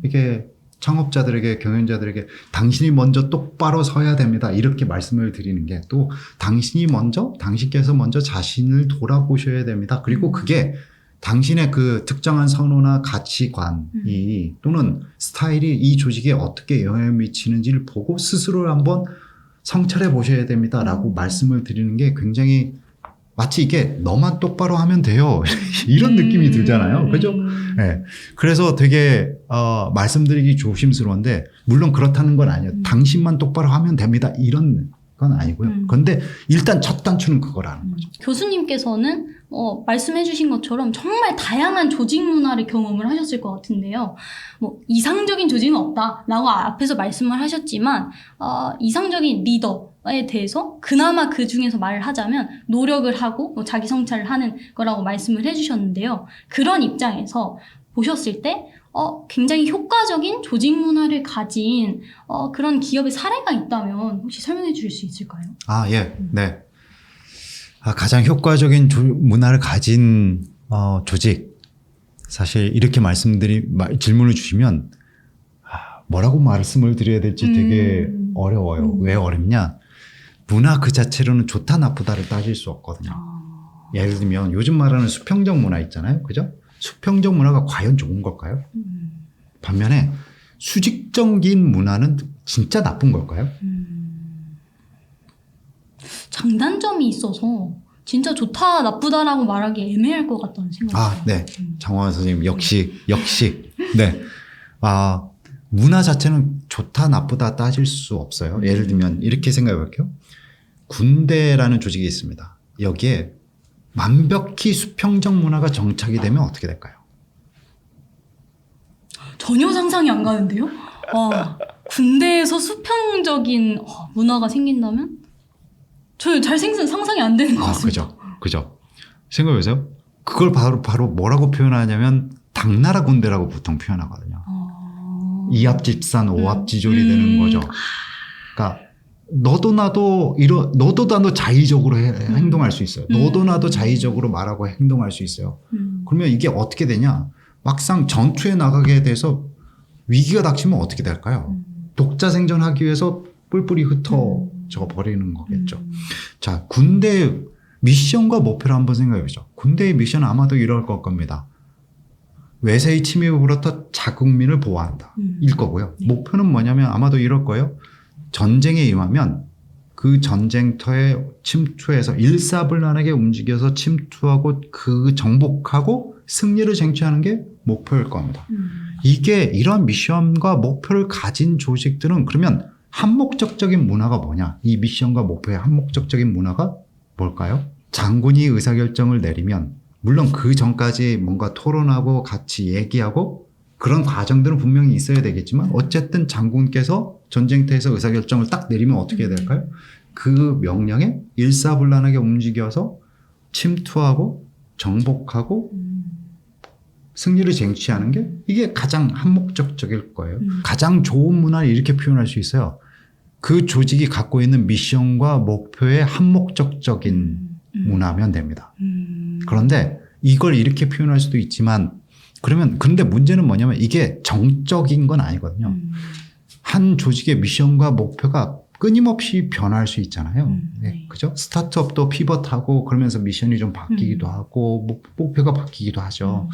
이게 창업자들에게 경영자들에게 당신이 먼저 똑바로 서야 됩니다. 이렇게 말씀을 드리는 게 또 당신께서 먼저 자신을 돌아보셔야 됩니다. 그리고 그게 당신의 그 특정한 선호나 가치관이 또는 스타일이 이 조직에 어떻게 영향을 미치는지를 보고 스스로 한번 성찰해 보셔야 됩니다. 라고 말씀을 드리는 게 굉장히 마치 이게 너만 똑바로 하면 돼요. 이런 느낌이 들잖아요. 그죠? 네. 그래서 되게, 말씀드리기 조심스러운데, 물론 그렇다는 건 아니에요. 당신만 똑바로 하면 됩니다. 이런 건 아니고요. 그런데 일단 첫 단추는 그거라는 거죠. 교수님께서는 말씀해주신 것처럼 정말 다양한 조직 문화를 경험을 하셨을 것 같은데요. 뭐 이상적인 조직은 없다라고 앞에서 말씀을 하셨지만 이상적인 리더에 대해서 그나마 그 중에서 말을 하자면 노력을 하고 자기 성찰을 하는 거라고 말씀을 해주셨는데요. 그런 입장에서 보셨을 때 굉장히 효과적인 조직 문화를 가진 그런 기업의 사례가 있다면 혹시 설명해 주실 수 있을까요? 예. 네. 가장 효과적인 문화를 가진 조직. 사실 이렇게 질문을 주시면 뭐라고 말씀을 드려야 될지 되게 어려워요. 왜 어렵냐? 문화 그 자체로는 좋다 나쁘다를 따질 수 없거든요. 예를 들면 요즘 말하는 수평적 문화 있잖아요. 그죠? 수평적 문화가 과연 좋은 걸까요? 반면에 수직적인 문화는 진짜 나쁜 걸까요? 장단점이 있어서 진짜 좋다 나쁘다라고 말하기 애매할 것 같다는 생각이 들어요. 네. 장화원 선생님 역시 네. 문화 자체는 좋다 나쁘다 따질 수 없어요. 예를 들면 이렇게 생각해 볼게요. 군대라는 조직이 있습니다. 여기에 완벽히 수평적 문화가 정착이 되면 어떻게 될까요? 전혀 상상이 안 가는데요? 군대에서 수평적인 문화가 생긴다면? 저 잘 상상이 안 되는 것 같습니다. 그죠. 생각해보세요. 그걸 바로 뭐라고 표현하냐면 당나라 군대라고 보통 표현하거든요. 이합집산 오합지졸이 되는 거죠. 그러니까 너도 나도 자의적으로 행동할 수 있어요. 너도 나도 자의적으로 말하고 행동할 수 있어요. 그러면 이게 어떻게 되냐? 막상 전투에 나가게 돼서 위기가 닥치면 어떻게 될까요? 독자 생존하기 위해서 뿔뿔이 흩어져 버리는 거겠죠. 자, 군대 미션과 목표를 한번 생각해 보죠. 군대의 미션은 아마도 이럴 겁니다. 외세의 침입으로부터 자국민을 보호한다. 일 거고요. 목표는 뭐냐면 아마도 이럴 거예요. 전쟁에 임하면 그 전쟁터에 침투해서 일사불란하게 움직여서 침투하고 그 정복하고 승리를 쟁취하는 게 목표일 겁니다. 이게 이런 미션과 목표를 가진 조직들은 그러면 한목적적인 문화가 뭐냐? 이 미션과 목표의 한목적적인 문화가 뭘까요? 장군이 의사결정을 내리면 물론 그 전까지 뭔가 토론하고 같이 얘기하고 그런 과정들은 분명히 있어야 되겠지만 어쨌든 장군께서 전쟁터에서 의사결정을 딱 내리면 어떻게 해야 될까요? 그 명령에 일사불란하게 움직여서 침투하고 정복하고 승리를 쟁취하는 게 이게 가장 한목적적일 거예요. 가장 좋은 문화를 이렇게 표현할 수 있어요. 그 조직이 갖고 있는 미션과 목표의 한목적적인 문화면 됩니다. 그런데 이걸 이렇게 표현할 수도 있지만 그런데 문제는 뭐냐면 이게 정적인 건 아니거든요. 한 조직의 미션과 목표가 끊임없이 변할 수 있잖아요. 네, 그죠? 스타트업도 피벗하고 그러면서 미션이 좀 바뀌기도 하고 목표가 바뀌기도 하죠.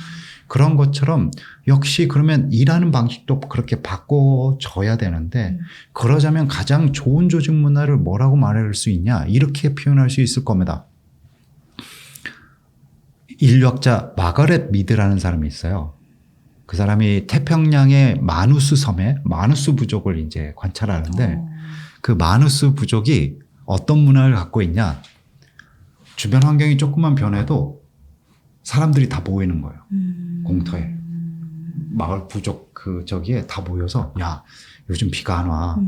그런 것처럼 역시 그러면 일하는 방식도 그렇게 바꿔줘야 되는데 그러자면 가장 좋은 조직 문화를 뭐라고 말할 수 있냐? 이렇게 표현할 수 있을 겁니다. 인류학자 마거렛 미드라는 사람이 있어요. 그 사람이 태평양의 마누스 섬에 마누스 부족을 이제 관찰하는데 그 마누스 부족이 어떤 문화를 갖고 있냐? 주변 환경이 조금만 변해도 사람들이 다 모이는 거예요. 공터에. 마을 부족 저기에 다 모여서 야, 요즘 비가 안 와.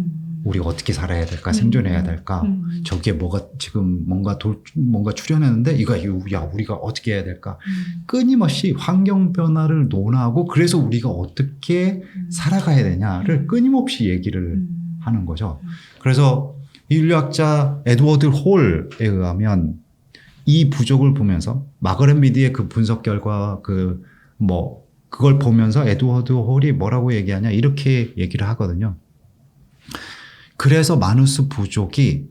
우리 어떻게 살아야 될까? 생존해야 될까? 저기에 뭐가 지금 뭔가 출현했는데 야, 우리가 어떻게 해야 될까? 끊임없이 환경 변화를 논하고 그래서 우리가 어떻게 살아가야 되냐를 끊임없이 얘기를 하는 거죠. 그래서 인류학자 에드워드 홀에 의하면 이 부족을 보면서 마거렛 미드의 그 분석 결과 그걸 보면서 에드워드 홀이 뭐라고 얘기하냐 이렇게 얘기를 하거든요. 그래서 마누스 부족이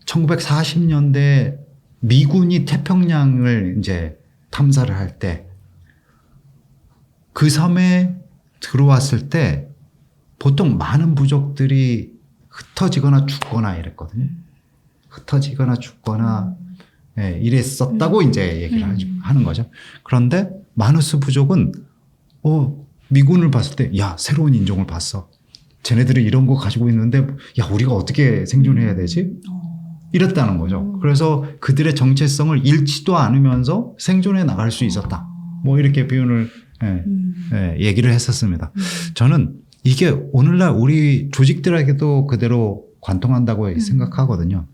1940년대 미군이 태평양을 이제 탐사를 할 때 그 섬에 들어왔을 때 보통 많은 부족들이 흩어지거나 죽거나 이랬거든요. 흩어지거나 죽거나 이랬었다고 이제 얘기를 하는 거죠. 그런데 마누스 부족은 미군을 봤을 때 야, 새로운 인종을 봤어. 쟤네들이 이런 거 가지고 있는데 야, 우리가 어떻게 생존해야 되지? 이랬다는 거죠. 그래서 그들의 정체성을 잃지도 않으면서 생존해 나갈 수 있었다. 뭐 이렇게 표현을 얘기를 했었습니다. 저는 이게 오늘날 우리 조직들에게도 그대로 관통한다고 생각하거든요.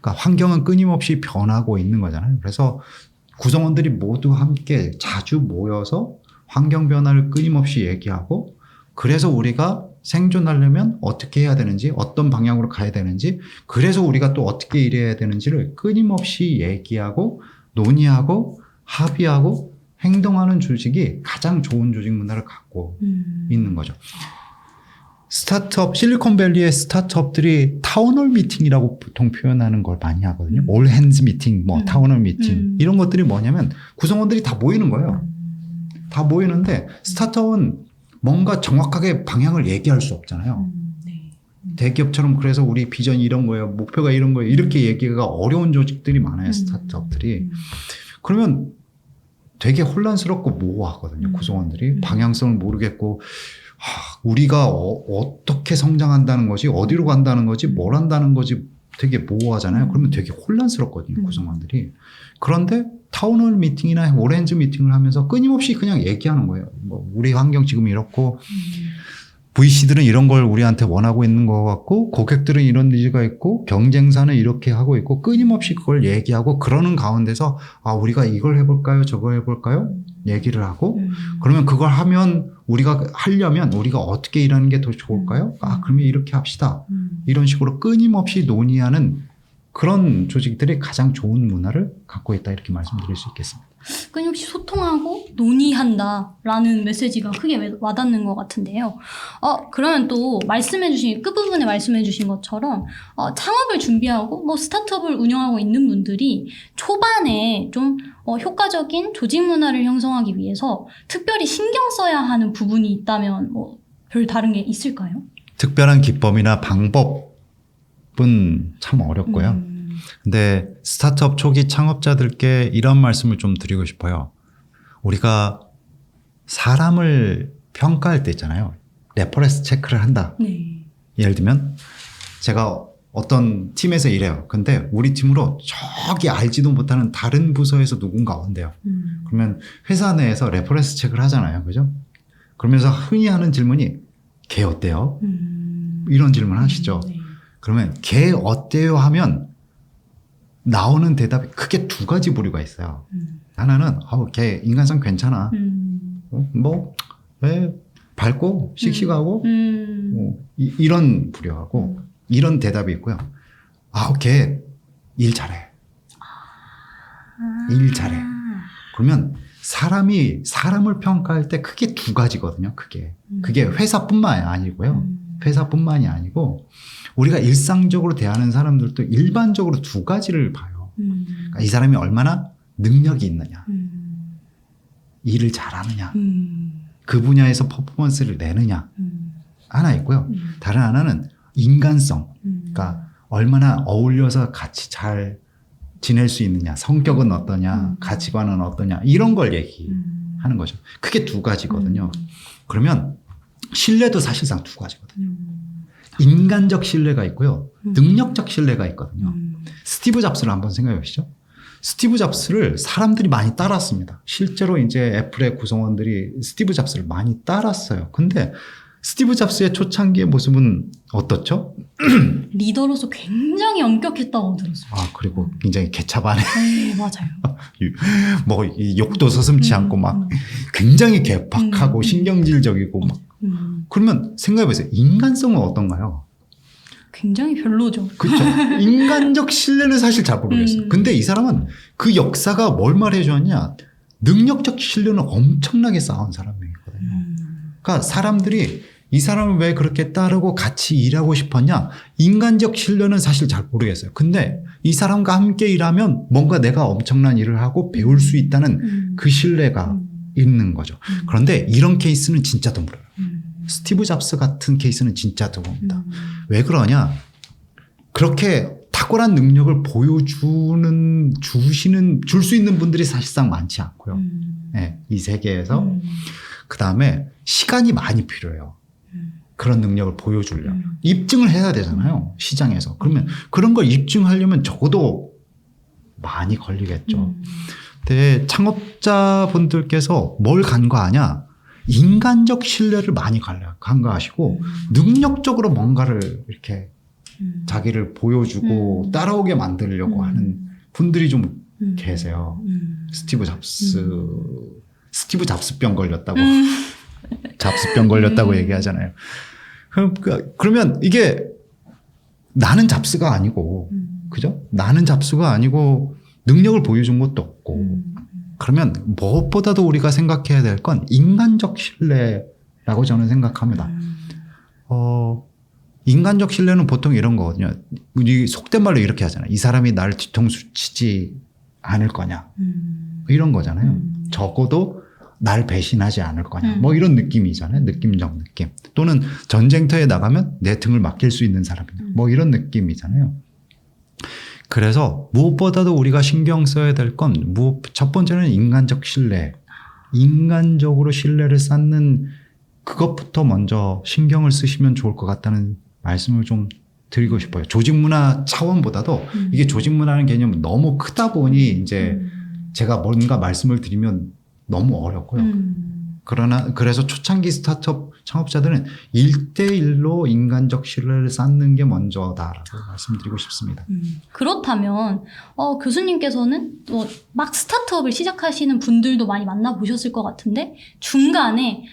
그러니까 환경은 끊임없이 변하고 있는 거잖아요. 그래서 구성원들이 모두 함께 자주 모여서 환경 변화를 끊임없이 얘기하고 그래서 우리가 생존하려면 어떻게 해야 되는지 어떤 방향으로 가야 되는지 그래서 우리가 또 어떻게 일해야 되는지를 끊임없이 얘기하고 논의하고 합의하고 행동하는 조직이 가장 좋은 조직 문화를 갖고 있는 거죠. 실리콘밸리의 스타트업들이 타운홀 미팅이라고 보통 표현하는 걸 많이 하거든요. 올 핸즈 미팅, 타운홀 미팅 이런 것들이 뭐냐면 구성원들이 다 모이는 거예요. 다 모이는데 스타트업은 뭔가 정확하게 방향을 얘기할 수 없잖아요. 대기업처럼 그래서 우리 비전이 이런 거예요. 목표가 이런 거예요. 이렇게 얘기가 어려운 조직들이 많아요. 스타트업들이. 그러면 되게 혼란스럽고 모호하거든요. 구성원들이. 방향성을 모르겠고 우리가 어떻게 성장한다는 거지 어디로 간다는 거지 뭘 한다는 거지 되게 모호하잖아요. 그러면 되게 혼란스럽거든요. 구성원들이. 그런데 타운홀 미팅이나 오렌지 미팅을 하면서 끊임없이 그냥 얘기하는 거예요. 뭐 우리 환경 지금 이렇고 VC들은 이런 걸 우리한테 원하고 있는 것 같고 고객들은 이런 니즈가 있고 경쟁사는 이렇게 하고 있고 끊임없이 그걸 얘기하고 그러는 가운데서 아 우리가 이걸 해볼까요? 저거 해볼까요? 얘기를 하고 그러면 그걸 하면 우리가 하려면 우리가 어떻게 일하는 게 더 좋을까요? 아 그러면 이렇게 합시다. 이런 식으로 끊임없이 논의하는 그런 조직들이 가장 좋은 문화를 갖고 있다 이렇게 말씀드릴 수 있겠습니다. 끊임없이 소통하고 논의한다라는 메시지가 크게 와닿는 것 같은데요. 그러면 또 끝부분에 말씀해주신 것처럼 창업을 준비하고 뭐 스타트업을 운영하고 있는 분들이 초반에 좀 효과적인 조직 문화를 형성하기 위해서 특별히 신경 써야 하는 부분이 있다면 뭐 별 다른 게 있을까요? 특별한 기법이나 방법은 참 어렵고요. 근데 스타트업 초기 창업자들께 이런 말씀을 좀 드리고 싶어요. 우리가 사람을 평가할 때 있잖아요. 레퍼런스 체크를 한다. 네. 예를 들면 제가 어떤 팀에서 일해요. 근데 우리 팀으로 저기 알지도 못하는 다른 부서에서 누군가 온대요. 그러면 회사 내에서 레퍼런스 체크를 하잖아요. 그죠? 그러면서 흔히 하는 질문이 걔 어때요? 이런 질문 하시죠. 네. 그러면 걔 어때요 하면 나오는 대답이 크게 두 가지 부류가 있어요. 하나는 걔 인간성 괜찮아. 왜 밝고 씩씩하고 이런 부류하고 이런 대답이 있고요. 걔 일 잘해. 일 잘해. 그러면 사람을 평가할 때 크게 두 가지거든요. 그게 회사뿐만이 아니고요. 회사뿐만이 아니고 우리가 일상적으로 대하는 사람들도 일반적으로 두 가지를 봐요. 그러니까 이 사람이 얼마나 능력이 있느냐, 일을 잘하느냐, 그 분야에서 퍼포먼스를 내느냐 하나 있고요. 다른 하나는 인간성, 그러니까 얼마나 어울려서 같이 잘 지낼 수 있느냐, 성격은 어떠냐, 가치관은 어떠냐 이런 걸 얘기하는 거죠. 크게 두 가지거든요. 그러면 신뢰도 사실상 두 가지거든요. 인간적 신뢰가 있고요. 능력적 신뢰가 있거든요. 스티브 잡스를 한번 생각해 보시죠. 스티브 잡스를 사람들이 많이 따랐습니다. 실제로 이제 애플의 구성원들이 스티브 잡스를 많이 따랐어요. 근데 스티브 잡스의 초창기의 모습은 어떻죠? 리더로서 굉장히 엄격했다고 들었어요. 그리고 굉장히 개차반에 네, 맞아요. 뭐 욕도 서슴지 않고 막 굉장히 개박하고 신경질적이고 막 그러면 생각해보세요. 인간성은 어떤가요? 굉장히 별로죠. 그렇죠. 인간적 신뢰는 사실 잘 모르겠어요. 근데 이 사람은 그 역사가 뭘 말해주었냐. 능력적 신뢰는 엄청나게 쌓은 사람이거든요. 그러니까 사람들이 이 사람을 왜 그렇게 따르고 같이 일하고 싶었냐. 인간적 신뢰는 사실 잘 모르겠어요. 근데 이 사람과 함께 일하면 뭔가 내가 엄청난 일을 하고 배울 수 있다는 그 신뢰가 있는 거죠. 그런데 이런 케이스는 진짜 드물어요. 스티브 잡스 같은 케이스는 진짜 드뭅니다. 왜 그러냐? 그렇게 탁월한 능력을 줄 수 있는 분들이 사실상 많지 않고요. 네, 이 세계에서. 그 다음에 시간이 많이 필요해요. 그런 능력을 보여주려면. 입증을 해야 되잖아요. 시장에서. 그러면 그런 걸 입증하려면 적어도 많이 걸리겠죠. 근데 창업자분들께서 뭘 간과하냐? 인간적 신뢰를 많이 간과하시고 능력적으로 뭔가를 이렇게 자기를 보여주고 따라오게 만들려고 하는 분들이 좀 계세요. 스티브 잡스병 걸렸다고. 잡스병 걸렸다고 얘기하잖아요. 그러면 이게 나는 잡스가 아니고, 그죠? 나는 잡스가 아니고 능력을 보여준 것도 없고, 그러면 무엇보다도 우리가 생각해야 될 건 인간적 신뢰라고 저는 생각합니다. 인간적 신뢰는 보통 이런 거거든요. 우리 속된 말로 이렇게 하잖아요. 이 사람이 나를 뒤통수 치지 않을 거냐. 이런 거잖아요. 적어도 날 배신하지 않을 거냐. 뭐 이런 느낌이잖아요. 느낌적 느낌. 또는 전쟁터에 나가면 내 등을 맡길 수 있는 사람이냐. 뭐 이런 느낌이잖아요. 그래서 무엇보다도 우리가 신경 써야 될 건 첫 번째는 인간적 신뢰. 인간적으로 신뢰를 쌓는 그것부터 먼저 신경을 쓰시면 좋을 것 같다는 말씀을 좀 드리고 싶어요. 조직 문화 차원보다도 이게 조직 문화라는 개념은 너무 크다 보니 이제 제가 뭔가 말씀을 드리면 너무 어렵고요. 그래서 초창기 스타트업 창업자들은 1대1로 인간적 신뢰를 쌓는 게 먼저다라고 말씀드리고 싶습니다. 그렇다면 교수님께서는 막 스타트업을 시작하시는 분들도 많이 만나보셨을 것 같은데 중간에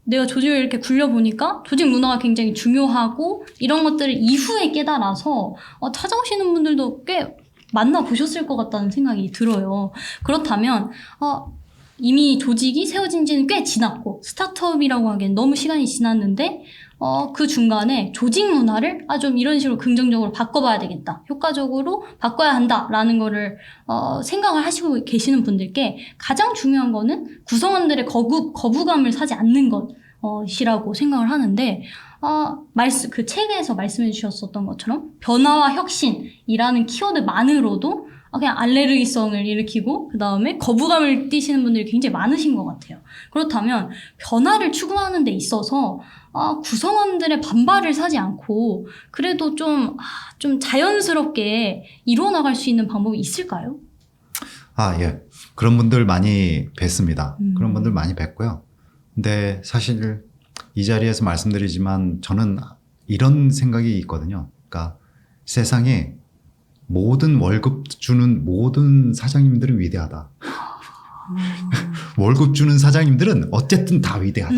내가 조직을 이렇게 굴려보니까 조직 문화가 굉장히 중요하고 이런 것들을 이후에 깨달아서 찾아오시는 분들도 꽤 만나보셨을 것 같다는 생각이 들어요. 그렇다면 이미 조직이 세워진 지는 꽤 지났고 스타트업이라고 하기엔 너무 시간이 지났는데 그 중간에 조직 문화를 좀 이런 식으로 긍정적으로 바꿔봐야 되겠다. 효과적으로 바꿔야 한다라는 거를 생각을 하시고 계시는 분들께 가장 중요한 거는 구성원들의 거부감을 사지 않는 것이라고 생각을 하는데 그 책에서 말씀해 주셨었던 것처럼 변화와 혁신이라는 키워드만으로도 그냥 알레르기성을 일으키고 그 다음에 거부감을 띠시는 분들이 굉장히 많으신 것 같아요. 그렇다면 변화를 추구하는 데 있어서 구성원들의 반발을 사지 않고 그래도 좀 자연스럽게 이루어나갈 수 있는 방법이 있을까요? 예. 그런 분들 많이 뵀습니다. 그런 분들 많이 뵀고요. 근데 사실 이 자리에서 말씀드리지만 저는 이런 생각이 있거든요. 그러니까 세상에 모든 월급 주는 모든 사장님들은 위대하다. 월급 주는 사장님들은 어쨌든 다 위대하다.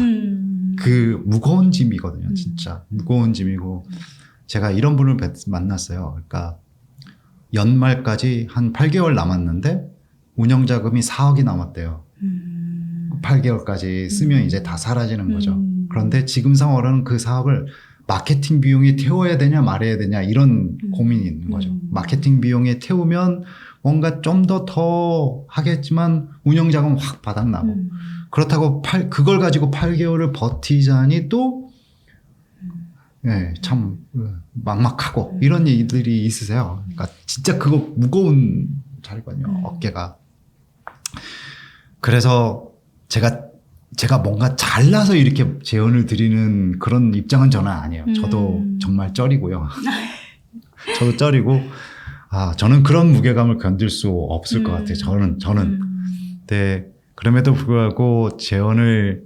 그 무거운 짐이거든요. 진짜 무거운 짐이고 제가 이런 분을 만났어요. 그러니까 연말까지 한 8개월 남았는데 운영자금이 4억이 남았대요. 8개월까지 쓰면 이제 다 사라지는 거죠. 그런데 지금 상황으로는 그 사업을 마케팅 비용에 태워야 되냐 말아야 되냐 이런 고민이 있는 거죠. 마케팅 비용에 태우면 뭔가 좀 더 하겠지만 운영자금 확 바닥나고 그렇다고 그걸 가지고 8개월을 버티자니 또 참 막막하고 이런 일들이 있으세요. 그러니까 진짜 그거 무거운 자리거든요. 어깨가. 그래서 제가 뭔가 잘나서 이렇게 제언을 드리는 그런 입장은 저는 아니에요. 저도 정말 쩔이고요. 저도 쩔이고, 저는 그런 무게감을 견딜 수 없을 것 같아요. 저는. 네, 그럼에도 불구하고 제언을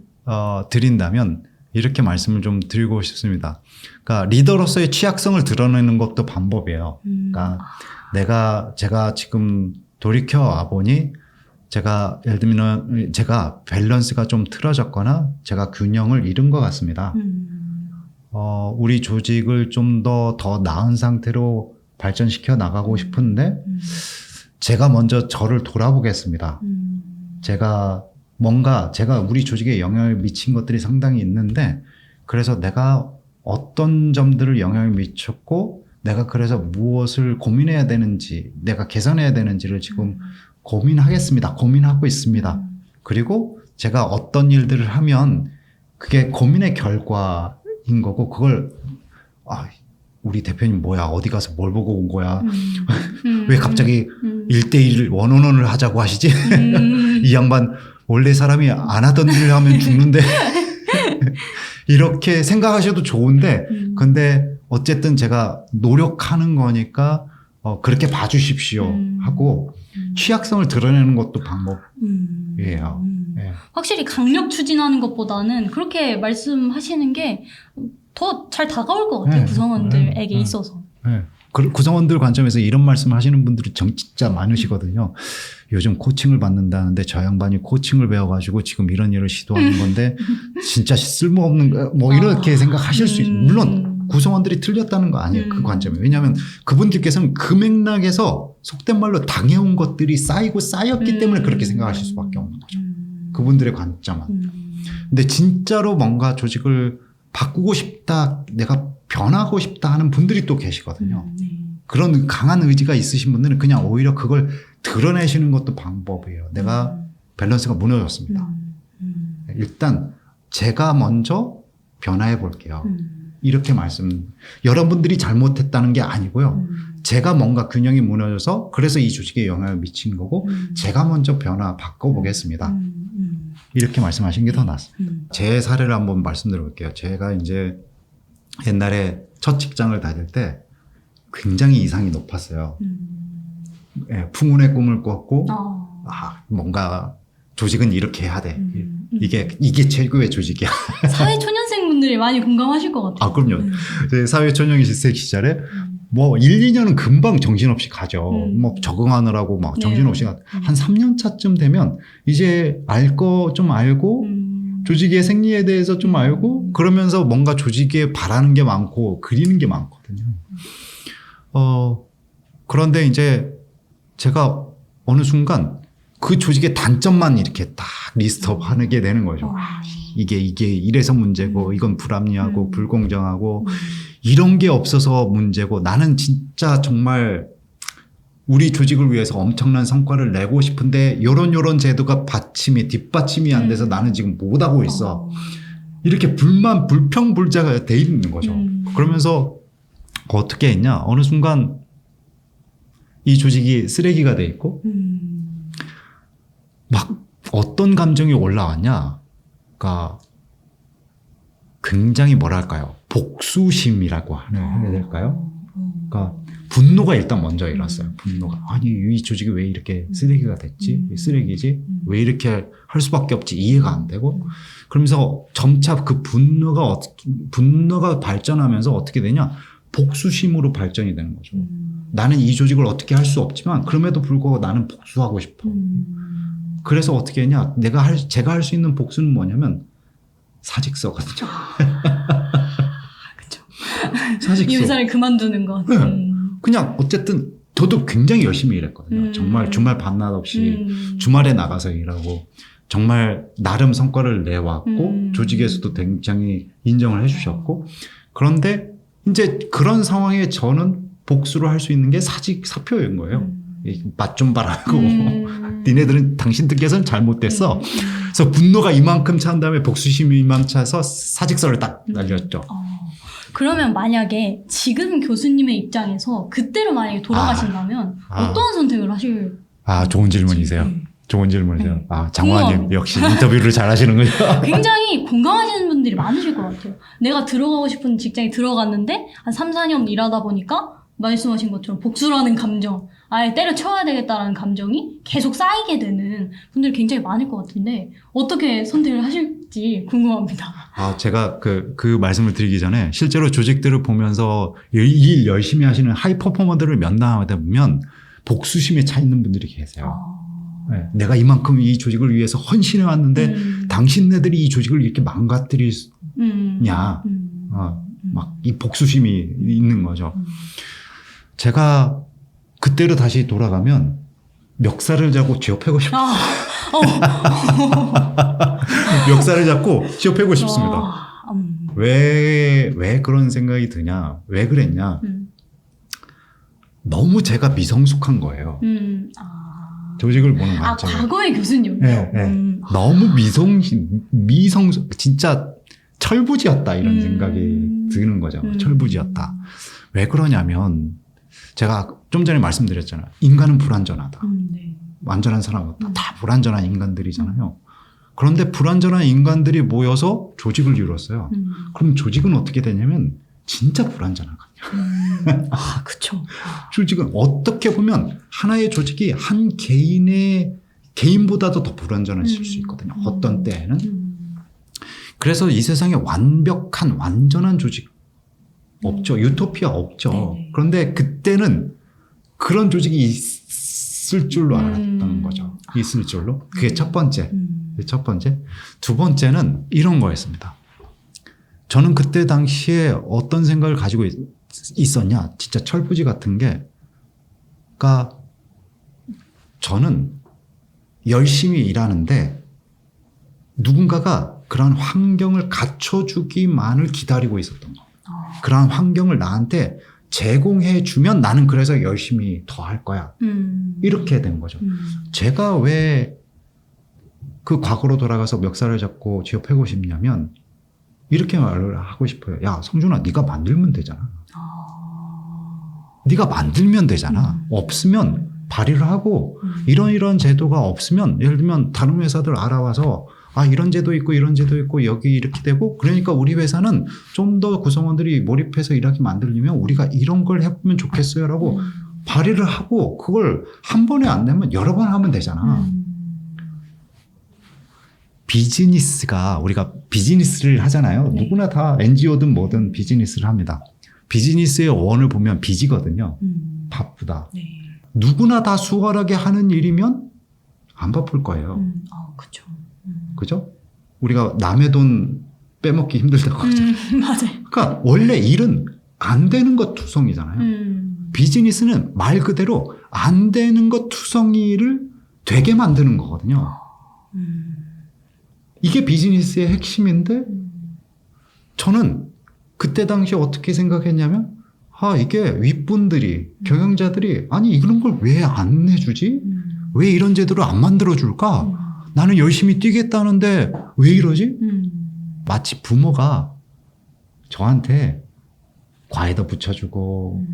드린다면 이렇게 말씀을 좀 드리고 싶습니다. 그러니까 리더로서의 취약성을 드러내는 것도 방법이에요. 그러니까 제가 지금 돌이켜 와보니 예를 들면 제가 밸런스가 좀 틀어졌거나 제가 균형을 잃은 것 같습니다. 우리 조직을 좀 더 나은 상태로 발전시켜 나가고 싶은데 제가 먼저 저를 돌아보겠습니다. 제가 우리 조직에 영향을 미친 것들이 상당히 있는데 그래서 내가 어떤 점들을 영향을 미쳤고 내가 그래서 무엇을 고민해야 되는지 내가 개선해야 되는지를 지금 고민하고 있습니다. 그리고 제가 어떤 일들을 하면 그게 고민의 결과인 거고 그걸 우리 대표님 뭐야 어디 가서 뭘 보고 온 거야 왜 갑자기 1대1 원원원을 하자고 하시지 이 양반 원래 사람이 안 하던 일을 하면 죽는데 이렇게 생각하셔도 좋은데 근데 어쨌든 제가 노력하는 거니까 그렇게 봐주십시오 하고 취약성을 드러내는 것도 방법이에요. 네. 확실히 강력 추진하는 것보다는 그렇게 말씀하시는 게 더 잘 다가올 것 같아요. 구성원들에게 있어서. 네. 구성원들 관점에서 이런 말씀 하시는 분들이 진짜 많으시거든요. 요즘 코칭을 받는다는데 저 양반이 코칭을 배워가지고 지금 이런 일을 시도하는 건데 진짜 쓸모없는 뭐 이렇게 생각하실 수 있어요. 물론 구성원들이 틀렸다는 거 아니에요. 그 관점에. 왜냐하면 그분들께서는 그 맥락에서 속된 말로 당해온 것들이 쌓였기 때문에 그렇게 생각하실 수밖에 없는 거죠. 그분들의 관점은. 근데 진짜로 뭔가 조직을 바꾸고 싶다, 내가 변하고 싶다 하는 분들이 또 계시거든요. 그런 강한 의지가 있으신 분들은 그냥 오히려 그걸 드러내시는 것도 방법이에요. 내가 밸런스가 무너졌습니다. 일단 제가 먼저 변화해 볼게요. 이렇게 여러분들이 잘못했다는 게 아니고요. 제가 뭔가 균형이 무너져서 그래서 이 조직에 영향을 미친 거고 제가 먼저 바꿔보겠습니다. 이렇게 말씀하시는 게 더 낫습니다. 제 사례를 한번 말씀드려 볼게요. 제가 이제 옛날에 첫 직장을 다닐 때 굉장히 이상이 높았어요. 예, 풍운의 꿈을 꿨고 뭔가 조직은 이렇게 해야 돼. 이게 최고의 조직이야. 사회 초년생분들이 많이 공감하실 것 같아요. 아, 그럼요. 사회 초년생 시절에 뭐 1, 2년은 금방 정신없이 가죠. 뭐 적응하느라고 막 정신없이 한 3년 차쯤 되면 이제 알 거 좀 알고 조직의 생리에 대해서 좀 알고 그러면서 뭔가 조직에 바라는 게 많고 그리는 게 많거든요. 그런데 이제 제가 어느 순간 그 조직의 단점만 이렇게 딱 리스트업 하게 되는 거죠. 이게 이래서 문제고 이건 불합리하고 불공정하고 이런 게 없어서 문제고 나는 진짜 정말 우리 조직을 위해서 엄청난 성과를 내고 싶은데 요런 제도가 뒷받침이 안 돼서 나는 지금 못하고 있어. 이렇게 불평불자가 돼 있는 거죠. 그러면서 어떻게 했냐. 어느 순간 이 조직이 쓰레기가 돼 있고 막 어떤 감정이 올라왔냐. 그러니까 굉장히 뭐랄까요. 복수심이라고 해야 될까요? 그러니까 분노가 일단 먼저 일어났어요. 분노가. 아니 이 조직이 왜 이렇게 쓰레기가 됐지? 쓰레기지? 왜 이렇게 할 수밖에 없지? 이해가 안 되고 그러면서 점차 그 분노가 발전하면서 어떻게 되냐? 복수심으로 발전이 되는 거죠. 나는 이 조직을 어떻게 할 수 없지만 그럼에도 불구하고 나는 복수하고 싶어. 그래서 어떻게 했냐? 제가 할 수 있는 복수는 뭐냐면 사직서거든요. 그렇죠. 사직서. 이 회사를 그만두는 것. 그냥 어쨌든 저도 굉장히 열심히 일했거든요. 정말 주말 밤낮 없이 주말에 나가서 일하고 정말 나름 성과를 내왔고 조직에서도 굉장히 인정을 해주셨고 그런데 이제 그런 상황에 저는 복수를 할 수 있는 게 사표인 거예요. 맛 좀 봐라고. 당신들께서는 잘못됐어. 그래서 분노가 이만큼 찬 다음에 복수심이 이만큼 차서 사직서를 딱 날렸죠. 그러면 만약에 지금 교수님의 입장에서 그때로 만약에 돌아가신다면 어떠한 선택을 하실? 좋은 질문이세요. 좋은 질문이세요. 장화님 역시 인터뷰를 잘 하시는 거죠. 굉장히 공감하시는 분들이 많으실 것 같아요. 내가 들어가고 싶은 직장에 들어갔는데 한 3, 4년 일하다 보니까 말씀하신 것처럼 복수라는 감정, 아예 때려쳐야 되겠다라는 감정이 계속 쌓이게 되는 분들이 굉장히 많을 것 같은데 어떻게 선택을 하실지 궁금합니다. 제가 그 말씀을 드리기 전에 실제로 조직들을 보면서 일 열심히 하시는 하이 퍼포머들을 면담하다 보면 복수심에 차 있는 분들이 계세요. 네, 내가 이만큼 이 조직을 위해서 헌신해 왔는데 당신네들이 이 조직을 이렇게 망가뜨리냐. 막 이 복수심이 있는 거죠. 제가 그때로 다시 돌아가면 멱살을 잡고 쥐어패고 싶어요. 멱살을 잡고 쥐어패고 싶습니다. 왜 그런 생각이 드냐? 왜 그랬냐? 너무 제가 미성숙한 거예요. 조직을 보는 관점. 과거의 교수님요? 네. 너무 미성숙, 진짜 철부지였다 이런 생각이 드는 거죠. 철부지였다. 왜 그러냐면 제가 좀 전에 말씀드렸잖아요. 인간은 불완전하다. 네. 완전한 사람 없다. 다 불완전한 인간들이잖아요. 그런데 불완전한 인간들이 모여서 조직을 이뤘어요. 그럼 조직은 어떻게 되냐면 진짜 불완전하거든요. 그쵸. 조직은 어떻게 보면 하나의 조직이 한 개인보다도 더 불완전해질 수 있거든요. 어떤 때에는. 그래서 이 세상에 완전한 조직 없죠. 유토피아 없죠. 네네. 그런데 그때는 그런 조직이 있을 줄로 알았던 거죠. 있을 줄로. 그게 첫 번째. 첫 번째. 두 번째는 이런 거였습니다. 저는 그때 당시에 어떤 생각을 가지고 있었냐. 진짜 철부지 같은 게. 그러니까 저는 열심히 일하는데 누군가가 그런 환경을 갖춰주기만을 기다리고 있었던 거. 그런 환경을 나한테 제공해 주면 나는 그래서 열심히 더 할 거야. 이렇게 된 거죠. 제가 왜 그 과거로 돌아가서 멱살을 잡고 쥐어패고 싶냐면 이렇게 말을 하고 싶어요. 야, 성준아, 네가 만들면 되잖아. 네가 만들면 되잖아. 없으면 발의를 하고 이런 제도가 없으면 예를 들면 다른 회사들 알아와서 이런 제도 있고 이런 제도 있고 여기 이렇게 되고 그러니까 우리 회사는 좀 더 구성원들이 몰입해서 일하게 만들려면 우리가 이런 걸 해보면 좋겠어요라고 발의를 하고 그걸 한 번에 안 내면 여러 번 하면 되잖아. 비즈니스가 우리가 비즈니스를 하잖아요. 네. 누구나 다 NGO든 뭐든 비즈니스를 합니다. 비즈니스의 원을 보면 빚이거든요. 바쁘다. 네. 누구나 다 수월하게 하는 일이면 안 바쁠 거예요. 그렇죠. 그죠? 우리가 남의 돈 빼먹기 힘들다고 하잖아요. 맞아요. 그러니까 원래 일은 안 되는 것 투성이잖아요. 비즈니스는 말 그대로 안 되는 것 투성이를 되게 만드는 거거든요. 이게 비즈니스의 핵심인데 저는 그때 당시에 어떻게 생각했냐면 이게 윗분들이 경영자들이 아니 이런 걸 왜 안 내주지? 왜 이런 제도를 안 만들어줄까? 나는 열심히 뛰겠다는데 왜 이러지? 마치 부모가 저한테 과외도 붙여주고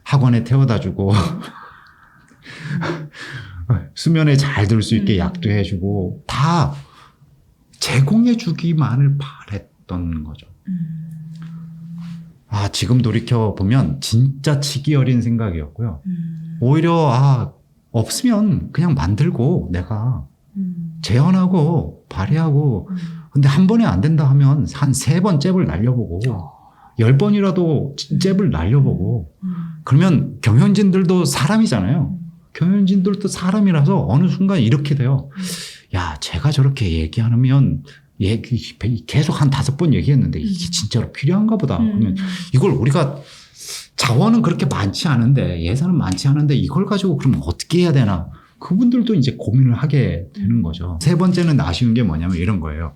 학원에 태워다주고 수면에 잘 들 수 있게 약도 해주고 다 제공해주기만을 바랬던 거죠. 지금 돌이켜보면 진짜 치기 어린 생각이었고요. 오히려 없으면 그냥 만들고 내가 재현하고 발휘하고 근데 한 번에 안 된다 하면 한 3번 잽을 날려보고 10번이라도 잽을 날려보고 그러면 경영진들도 사람이잖아요. 경영진들도 사람이라서 어느 순간 이렇게 돼요. 야, 제가 저렇게 얘기하면 계속 한 5번 얘기했는데 이게 진짜로 필요한가 보다. 그러면 이걸 우리가 자원은 그렇게 많지 않은데 예산은 많지 않은데 이걸 가지고 그러면 어떻게 해야 되나. 그분들도 이제 고민을 하게 되는 거죠. 3번째는 아쉬운 게 뭐냐면 이런 거예요.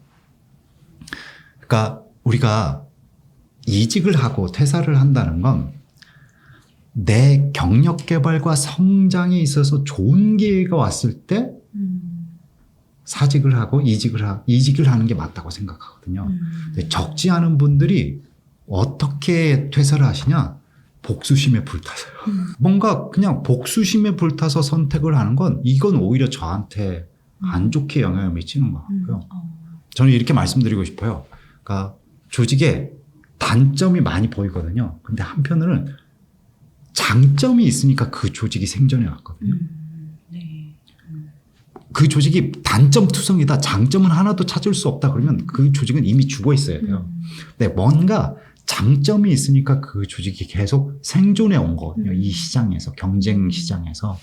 그러니까 우리가 이직을 하고 퇴사를 한다는 건 내 경력 개발과 성장에 있어서 좋은 기회가 왔을 때 사직을 하고 이직을 하는 게 맞다고 생각하거든요. 근데 적지 않은 분들이 어떻게 퇴사를 하시냐? 복수심에 불타서요. 뭔가 그냥 복수심에 불타서 선택을 하는 건 이건 오히려 저한테 안 좋게 영향을 미치는 것 같고요. 저는 이렇게 말씀드리고 싶어요. 그러니까 조직에 단점이 많이 보이거든요. 근데 한편으로는 장점이 있으니까 그 조직이 생존해 왔거든요. 그 조직이 단점 투성이다. 장점은 하나도 찾을 수 없다. 그러면 그 조직은 이미 죽어 있어야 돼요. 근데 뭔가 장점이 있으니까 그 조직이 계속 생존해 온 거거든요. 이 시장에서, 경쟁 시장에서.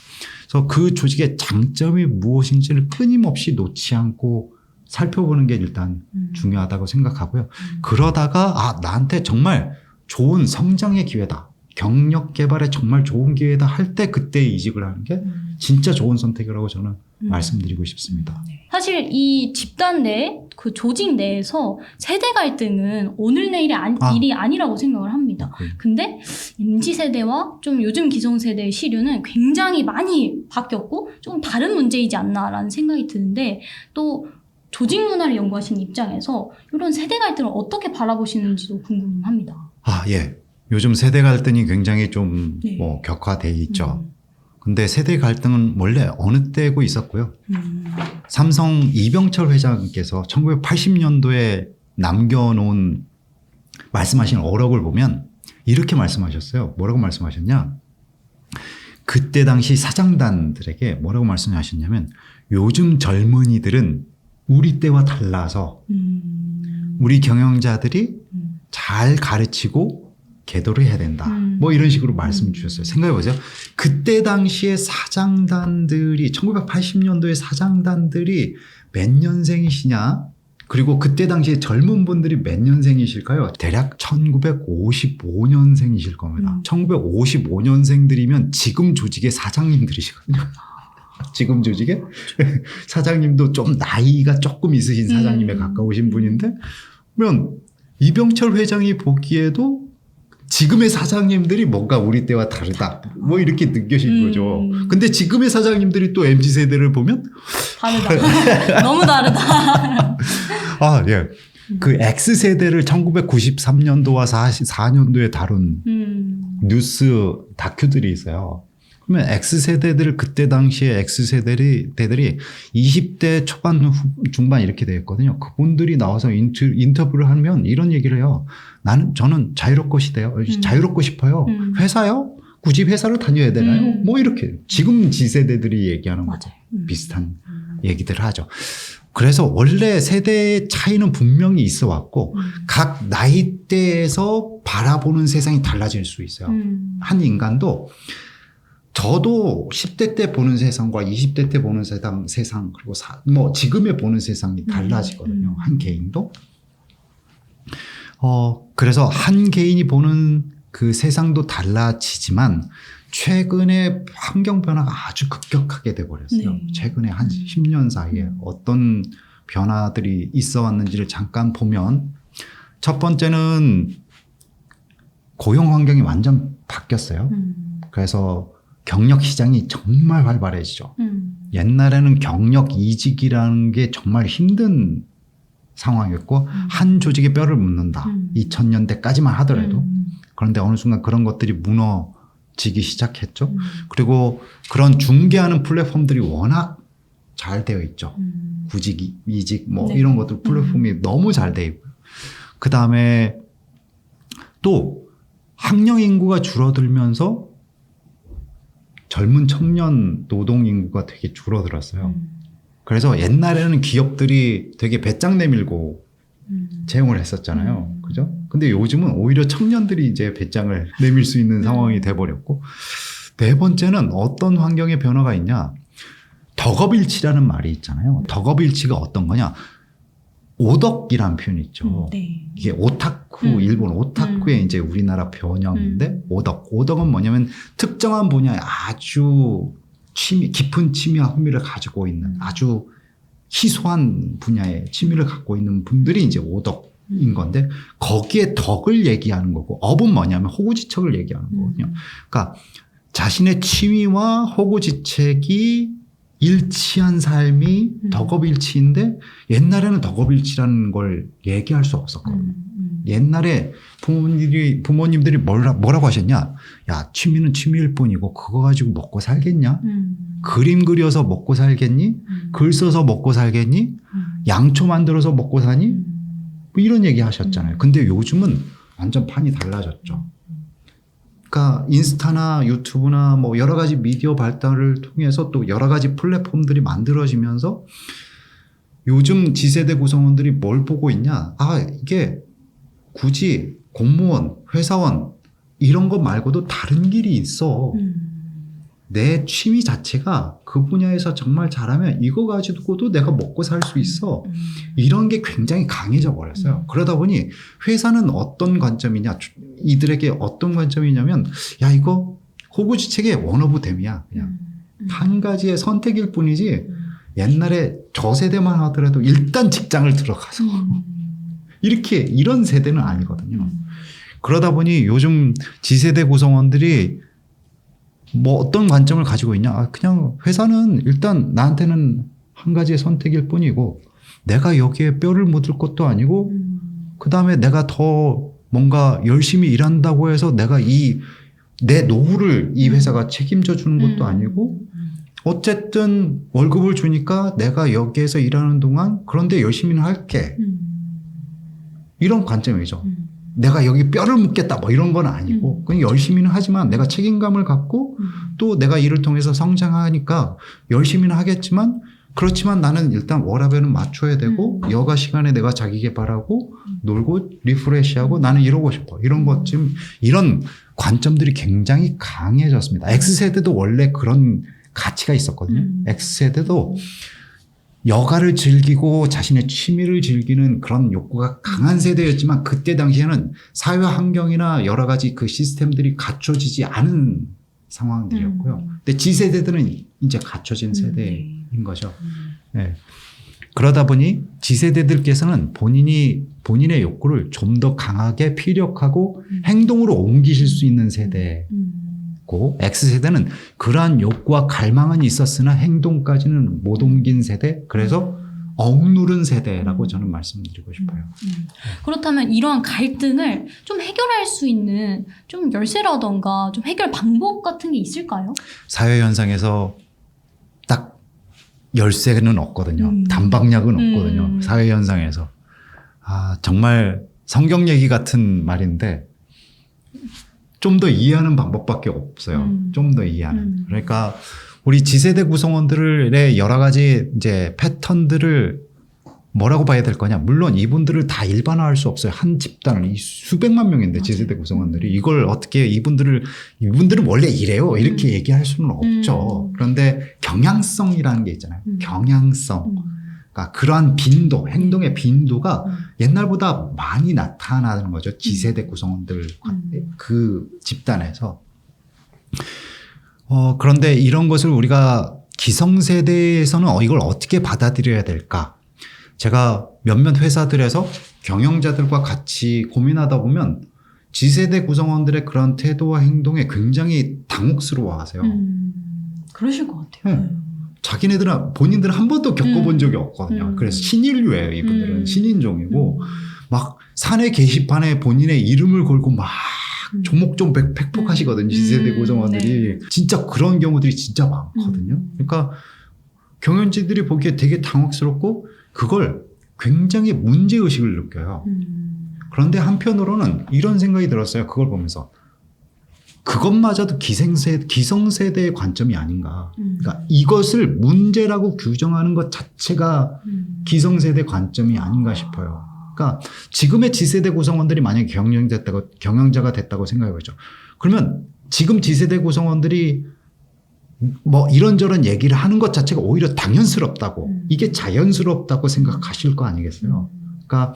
그래서 그 조직의 장점이 무엇인지를 끊임없이 놓지 않고 살펴보는 게 일단 중요하다고 생각하고요. 그러다가 나한테 정말 좋은 성장의 기회다. 경력 개발에 정말 좋은 기회다 할 때 그때 이직을 하는 게 진짜 좋은 선택이라고 저는 말씀드리고 싶습니다. 사실 이 집단 내, 그 조직 내에서 세대 갈등은 오늘 내일의 일이 아니라고 생각을 합니다. 근데 MZ세대와 좀 요즘 기성세대의 시류는 굉장히 많이 바뀌었고 좀 다른 문제이지 않나라는 생각이 드는데 또 조직 문화를 연구하시는 입장에서 이런 세대 갈등을 어떻게 바라보시는지도 궁금합니다. 예. 요즘 세대 갈등이 굉장히 좀 격화돼 있죠. 근데 세대 갈등은 원래 어느 때고 있었고요. 삼성 이병철 회장께서 1980년도에 남겨놓은 말씀하신 어록을 보면 이렇게 말씀하셨어요. 뭐라고 말씀하셨냐? 그때 당시 사장단들에게 뭐라고 말씀하셨냐면 요즘 젊은이들은 우리 때와 달라서 우리 경영자들이 잘 가르치고 계도를 해야 된다. 뭐 이런 식으로 말씀 주셨어요. 생각해보세요. 그때 당시에 사장단들이 1980년도에 사장단들이 몇 년생이시냐? 그리고 그때 당시에 젊은 분들이 몇 년생이실까요? 대략 1955년생이실 겁니다. 1955년생들이면 지금 조직의 사장님들이시거든요. 지금 조직에 사장님도 좀 나이가 조금 있으신 사장님에 가까우신 분인데 그러면 이병철 회장이 보기에도 지금의 사장님들이 뭔가 우리 때와 다르다. 뭐 이렇게 느껴진 거죠. 근데 지금의 사장님들이 또 MZ세대를 보면 다르다. 너무 다르다. 예. 그 X세대를 1993년도와 44년도에 다룬 뉴스 다큐들이 있어요. 그러면 X세대들 그때 당시에 X세대들이 20대 초반 중반 이렇게 되었거든요. 그분들이 나와서 인터뷰를 하면 이런 얘기를 해요. 저는 자유롭고 자유롭고 싶어요. 회사요? 굳이 회사를 다녀야 되나요? 뭐 이렇게 지금 G세대들이 얘기하는 거 비슷한 얘기들을 하죠. 그래서 원래 세대의 차이는 분명히 있어 왔고 각 나이대에서 바라보는 세상이 달라질 수 있어요. 한 인간도 저도 10대 때 보는 세상과 20대 때 보는 세상 그리고 뭐 지금에 보는 세상이 달라지거든요. 한 개인도. 그래서 한 개인이 보는 그 세상도 달라지지만 최근에 환경 변화가 아주 급격하게 돼버렸어요. 네. 최근에 한 10년 사이에 어떤 변화들이 있어 왔는지를 잠깐 보면 첫 번째는 고용 환경이 완전 바뀌었어요. 그래서 경력 시장이 정말 활발해지죠. 옛날에는 경력 이직이라는 게 정말 힘든 상황이었고 한 조직에 뼈를 묻는다. 2000년대까지만 하더라도. 그런데 어느 순간 그런 것들이 무너지기 시작했죠. 그리고 그런 중개하는 플랫폼들이 워낙 잘 되어 있죠. 구직, 이직 뭐 네. 이런 것들 플랫폼이 너무 잘 되어 있고요. 그다음에 또 학령 인구가 줄어들면서 젊은 청년 노동 인구가 되게 줄어들었어요. 그래서 옛날에는 기업들이 되게 배짱 내밀고 채용을 했었잖아요. 그죠? 근데 요즘은 오히려 청년들이 이제 배짱을 내밀 수 있는 상황이 돼버렸고, 네 번째는 어떤 환경의 변화가 있냐? 덕업일치라는 말이 있잖아요. 덕업일치가 어떤 거냐? 오덕이라는 표현이 있죠. 네. 이게 오타쿠, 일본 오타쿠의 이제 우리나라 변형인데, 오덕은 뭐냐면 특정한 분야에 아주 깊은 취미와 흥미를 가지고 있는 아주 희소한 분야의 취미를 갖고 있는 분들이 이제 오덕인 건데, 거기에 덕을 얘기하는 거고, 업은 뭐냐면 호구지책을 얘기하는 거거든요. 그러니까 자신의 취미와 호구지책이 일치한 삶이 덕업일치인데, 옛날에는 덕업일치라는 걸 얘기할 수 없었거든요. 옛날에 부모님들이 뭐라고 하셨냐? 야, 취미는 취미일 뿐이고 그거 가지고 먹고 살겠냐? 그림 그려서 먹고 살겠니? 글 써서 먹고 살겠니? 양초 만들어서 먹고 사니? 뭐 이런 얘기 하셨잖아요. 근데 요즘은 완전 판이 달라졌죠. 그러니까 인스타나 유튜브나 뭐 여러 가지 미디어 발달을 통해서 또 여러 가지 플랫폼들이 만들어지면서 요즘 G세대 구성원들이 뭘 보고 있냐? 아, 이게 굳이 공무원, 회사원 이런 것 말고도 다른 길이 있어. 내 취미 자체가 그 분야에서 정말 잘하면 이거 가지고도 내가 먹고 살 수 있어. 이런 게 굉장히 강해져 버렸어요. 그러다 보니 회사는 어떤 관점이냐, 이들에게 어떤 관점이냐면, 야, 이거 호구지책의 원오브댐이야. 그냥 한 가지의 선택일 뿐이지, 옛날에 저 세대만 하더라도 일단 직장을 들어가서 이런 세대는 아니거든요. 그러다 보니 요즘 G세대 구성원들이 뭐 어떤 관점을 가지고 있냐? 아, 그냥 회사는 일단 나한테는 한 가지의 선택일 뿐이고, 내가 여기에 뼈를 묻을 것도 아니고, 그 다음에 내가 더 뭔가 열심히 일한다고 해서 내가 내 노후를 이 회사가 책임져 주는 것도 아니고, 어쨌든 월급을 주니까 내가 여기에서 일하는 동안 그런데 열심히는 할게. 이런 관점이죠. 내가 여기 뼈를 묻겠다 뭐 이런 건 아니고 그냥 열심히는 하지만 내가 책임감을 갖고 또 내가 일을 통해서 성장하니까 열심히는 하겠지만, 그렇지만 나는 일단 워라밸은 맞춰야 되고 여가 시간에 내가 자기 개발하고 놀고 리프레시하고 나는 이러고 싶어. 이런 것 좀, 이런 관점들이 굉장히 강해졌습니다. X세대도 원래 그런 가치가 있었거든요. X세대도 여가를 즐기고 자신의 취미를 즐기는 그런 욕구가 강한 세대였지만, 그때 당시에는 사회 환경이나 여러 가지 그 시스템들이 갖춰지지 않은 상황들이었고요. 근데 G세대들은 이제 갖춰진 세대인 거죠. 네. 그러다 보니 G세대들께서는 본인의 욕구를 좀 더 강하게 피력하고 행동으로 옮기실 수 있는 세대고, X세대는 그러한 욕구와 갈망은 있었으나 행동까지는 못 옮긴 세대. 그래서 억누른 세대라고 저는 말씀드리고 싶어요. 그렇다면 이러한 갈등을 좀 해결할 수 있는 좀 열쇠라던가 좀 해결 방법 같은 게 있을까요? 사회 현상에서 딱 열쇠는 없거든요. 단박약은 없거든요. 사회 현상에서. 정말 성경 얘기 같은 말인데 좀 더 이해하는 방법밖에 없어요. 좀 더 이해하는. 그러니까 우리 지세대 구성원들의 여러 가지 이제 패턴들을 뭐라고 봐야 될 거냐. 물론 이분들을 다 일반화할 수 없어요. 한 집단을 이 수백만 명인데 지세대 구성원들이 이걸 어떻게 이분들은 원래 이래요. 이렇게 얘기할 수는 없죠. 그런데 경향성이라는 게 있잖아요. 경향성. 그러니까 그러한 빈도, 행동의 빈도가 옛날보다 많이 나타나는 거죠. 지세대 구성원들 그 집단에서. 그런데 이런 것을 우리가 기성세대에서는 이걸 어떻게 받아들여야 될까? 제가 몇몇 회사들에서 경영자들과 같이 고민하다 보면 지세대 구성원들의 그런 태도와 행동에 굉장히 당혹스러워 하세요. 그러실 것 같아요. 본인들은 한 번도 겪어본 적이 없거든요. 그래서 신인류예요. 이분들은 신인종이고 막 사내 게시판에 본인의 이름을 걸고 막 조목조목 팩폭하시거든요. 지세대 구성원들이. 진짜 그런 경우들이 진짜 많거든요. 그러니까 경영진들이 보기에 되게 당혹스럽고 그걸 굉장히 문제의식을 느껴요. 그런데 한편으로는 이런 생각이 들었어요. 그걸 보면서. 그것마저도 기성세대의 관점이 아닌가. 그러니까 이것을 문제라고 규정하는 것 자체가 기성세대 관점이 아닌가 싶어요. 그러니까 지금의 지세대 구성원들이 만약에 경영자가 됐다고 생각해보죠. 그러면 지금 지세대 구성원들이 뭐 이런저런 얘기를 하는 것 자체가 오히려 당연스럽다고 이게 자연스럽다고 생각하실 거 아니겠어요. 그러니까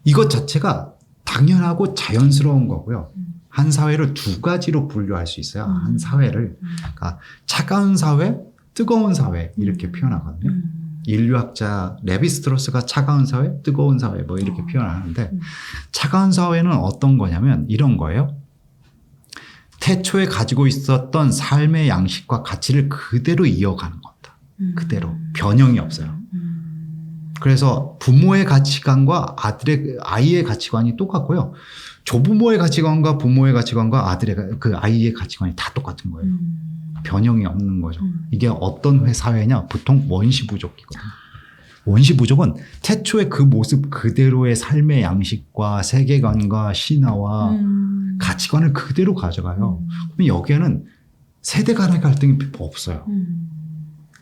이것 자체가 당연하고 자연스러운 거고요. 한 사회를 두 가지로 분류할 수 있어요. 한 사회를. 그러니까 차가운 사회, 뜨거운 사회 이렇게 표현하거든요. 인류학자 레비스트로스가 차가운 사회, 뜨거운 사회 뭐 이렇게 표현하는데 차가운 사회는 어떤 거냐면 이런 거예요. 태초에 가지고 있었던 삶의 양식과 가치를 그대로 이어가는 겁니다. 그대로. 변형이 없어요. 그래서 부모의 가치관과 아이의 가치관이 똑같고요. 조부모의 가치관과 부모의 가치관과 아이의 가치관이 다 똑같은 거예요. 변형이 없는 거죠. 이게 어떤 사회냐? 보통 원시부족이거든요. 원시부족은 태초의 그 모습 그대로의 삶의 양식과 세계관과 신화와 가치관을 그대로 가져가요. 그럼 여기에는 세대 간의 갈등이 없어요.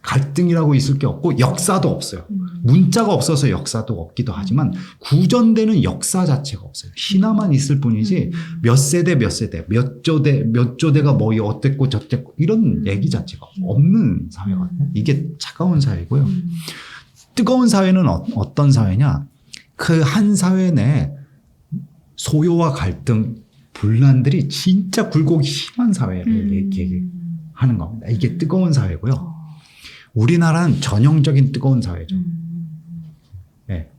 갈등이라고 있을 게 없고 역사도 없어요. 문자가 없어서 역사도 없기도 하지만 구전되는 역사 자체가 없어요. 신화만 있을 뿐이지 몇 세대 몇 조대가 뭐 어땠고 저땠고 이런 얘기 자체가 없는 사회거든요. 이게 차가운 사회고요. 뜨거운 사회는 어떤 사회냐? 그 한 사회 내 소요와 갈등, 분란들이 진짜 굴곡이 심한 사회를 얘기하는 겁니다. 이게 뜨거운 사회고요. 우리나라는 전형적인 뜨거운 사회죠. 네.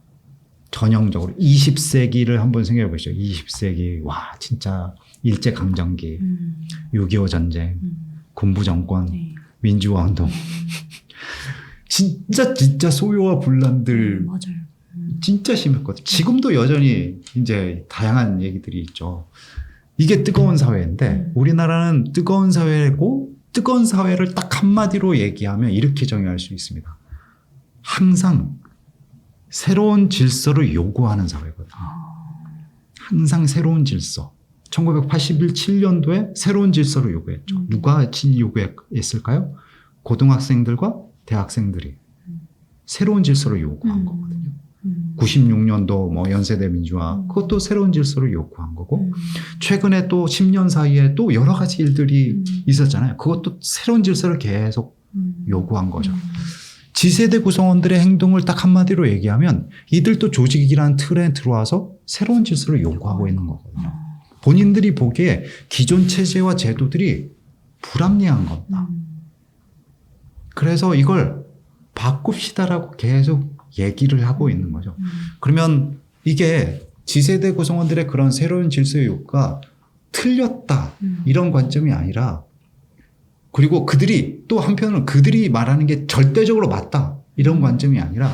전형적으로 20세기를 한번 생각해 보시죠. 20세기 와 진짜 일제강점기, 6.25 전쟁, 군부정권, 민주화운동 진짜 소요와 분란들 맞아요. 진짜 심했거든요. 지금도 여전히 이제 다양한 얘기들이 있죠. 이게 뜨거운 사회인데 우리나라는 뜨거운 사회고 뜨거운 사회를 딱 한마디로 얘기하면 이렇게 정의할 수 있습니다. 항상 새로운 질서를 요구하는 사회거든요. 항상 새로운 질서. 1987년도에 새로운 질서를 요구했죠. 누가 요구했을까요? 고등학생들과 대학생들이 새로운 질서를 요구한 거거든요. 96년도 뭐 연세대 민주화 그것도 새로운 질서를 요구한 거고 최근에 또 10년 사이에 또 여러 가지 일들이 있었잖아요. 그것도 새로운 질서를 계속 요구한 거죠. 지세대 구성원들의 행동을 딱 한마디로 얘기하면 이들도 조직이라는 틀에 들어와서 새로운 질서를 요구하고 있는 거거든요. 본인들이 보기에 기존 체제와 제도들이 불합리한 겁니다. 그래서 이걸 바꿉시다라고 계속 얘기를 하고 있는 거죠. 그러면 이게 지세대 구성원들의 그런 새로운 질서의 요구가 틀렸다 이런 관점이 아니라 그리고 그들이 또 한편으로는 그들이 말하는 게 절대적으로 맞다 이런 관점이 아니라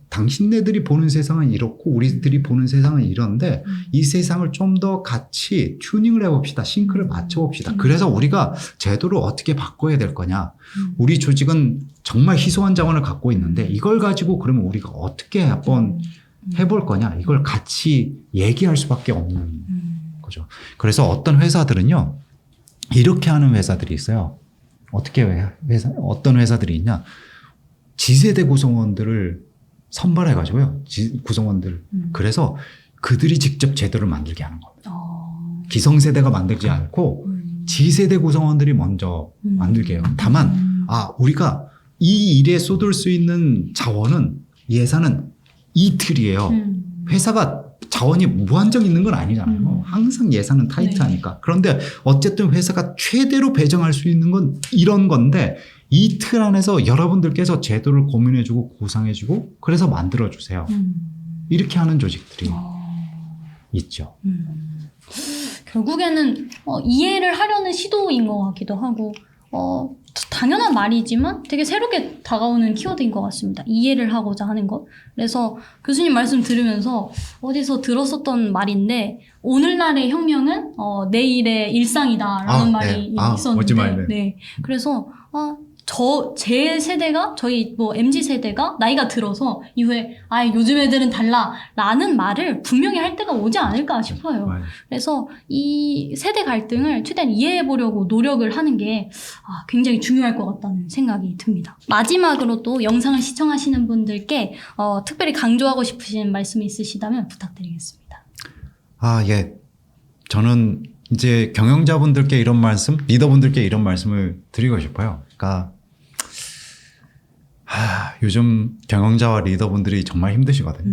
당신네들이 보는 세상은 이렇고 우리들이 보는 세상은 이런데 이 세상을 좀 더 같이 튜닝을 해봅시다. 싱크를 맞춰봅시다. 그래서 우리가 제도를 어떻게 바꿔야 될 거냐. 우리 조직은 정말 희소한 자원을 갖고 있는데 이걸 가지고 그러면 우리가 어떻게 한번 해볼 거냐. 이걸 같이 얘기할 수밖에 없는 거죠. 그래서 어떤 회사들은요. 이렇게 하는 회사들이 있어요. 어떤 회사들이 있냐. 지세대 구성원들을 선발해가지고요. 구성원들. 그래서 그들이 직접 제도를 만들게 하는 겁니다. 기성세대가 만들지 않고 지세대 구성원들이 먼저 만들게 해요. 다만 우리가 이 일에 쏟을 수 있는 자원은 예산은 이틀이에요. 회사가 자원이 무한정 있는 건 아니잖아요. 항상 예산은 타이트하니까. 그런데 어쨌든 회사가 최대로 배정할 수 있는 건 이런 건데 이틀 안에서 여러분들께서 제도를 고민해주고 구상해주고 그래서 만들어주세요. 이렇게 하는 조직들이 있죠. 결국에는 이해를 하려는 시도인 것 같기도 하고 당연한 말이지만 되게 새롭게 다가오는 키워드인 것 같습니다. 이해를 하고자 하는 것. 그래서 교수님 말씀 들으면서 어디서 들었었던 말인데 오늘날의 혁명은 내일의 일상이다라는 말이 멋진 말이네요. 네. 그래서 제 세대가 저희 MZ 세대가 나이가 들어서 이후에 요즘 애들은 달라라는 말을 분명히 할 때가 오지 않을까 싶어요. 그래서 이 세대 갈등을 최대한 이해해 보려고 노력을 하는 게 굉장히 중요할 것 같다는 생각이 듭니다. 마지막으로 또 영상을 시청하시는 분들께 특별히 강조하고 싶으신 말씀이 있으시다면 부탁드리겠습니다. 예. 저는 이제 경영자분들께 이런 말씀, 리더분들께 이런 말씀을 드리고 싶어요. 그러니까 요즘 경영자와 리더분들이 정말 힘드시거든요.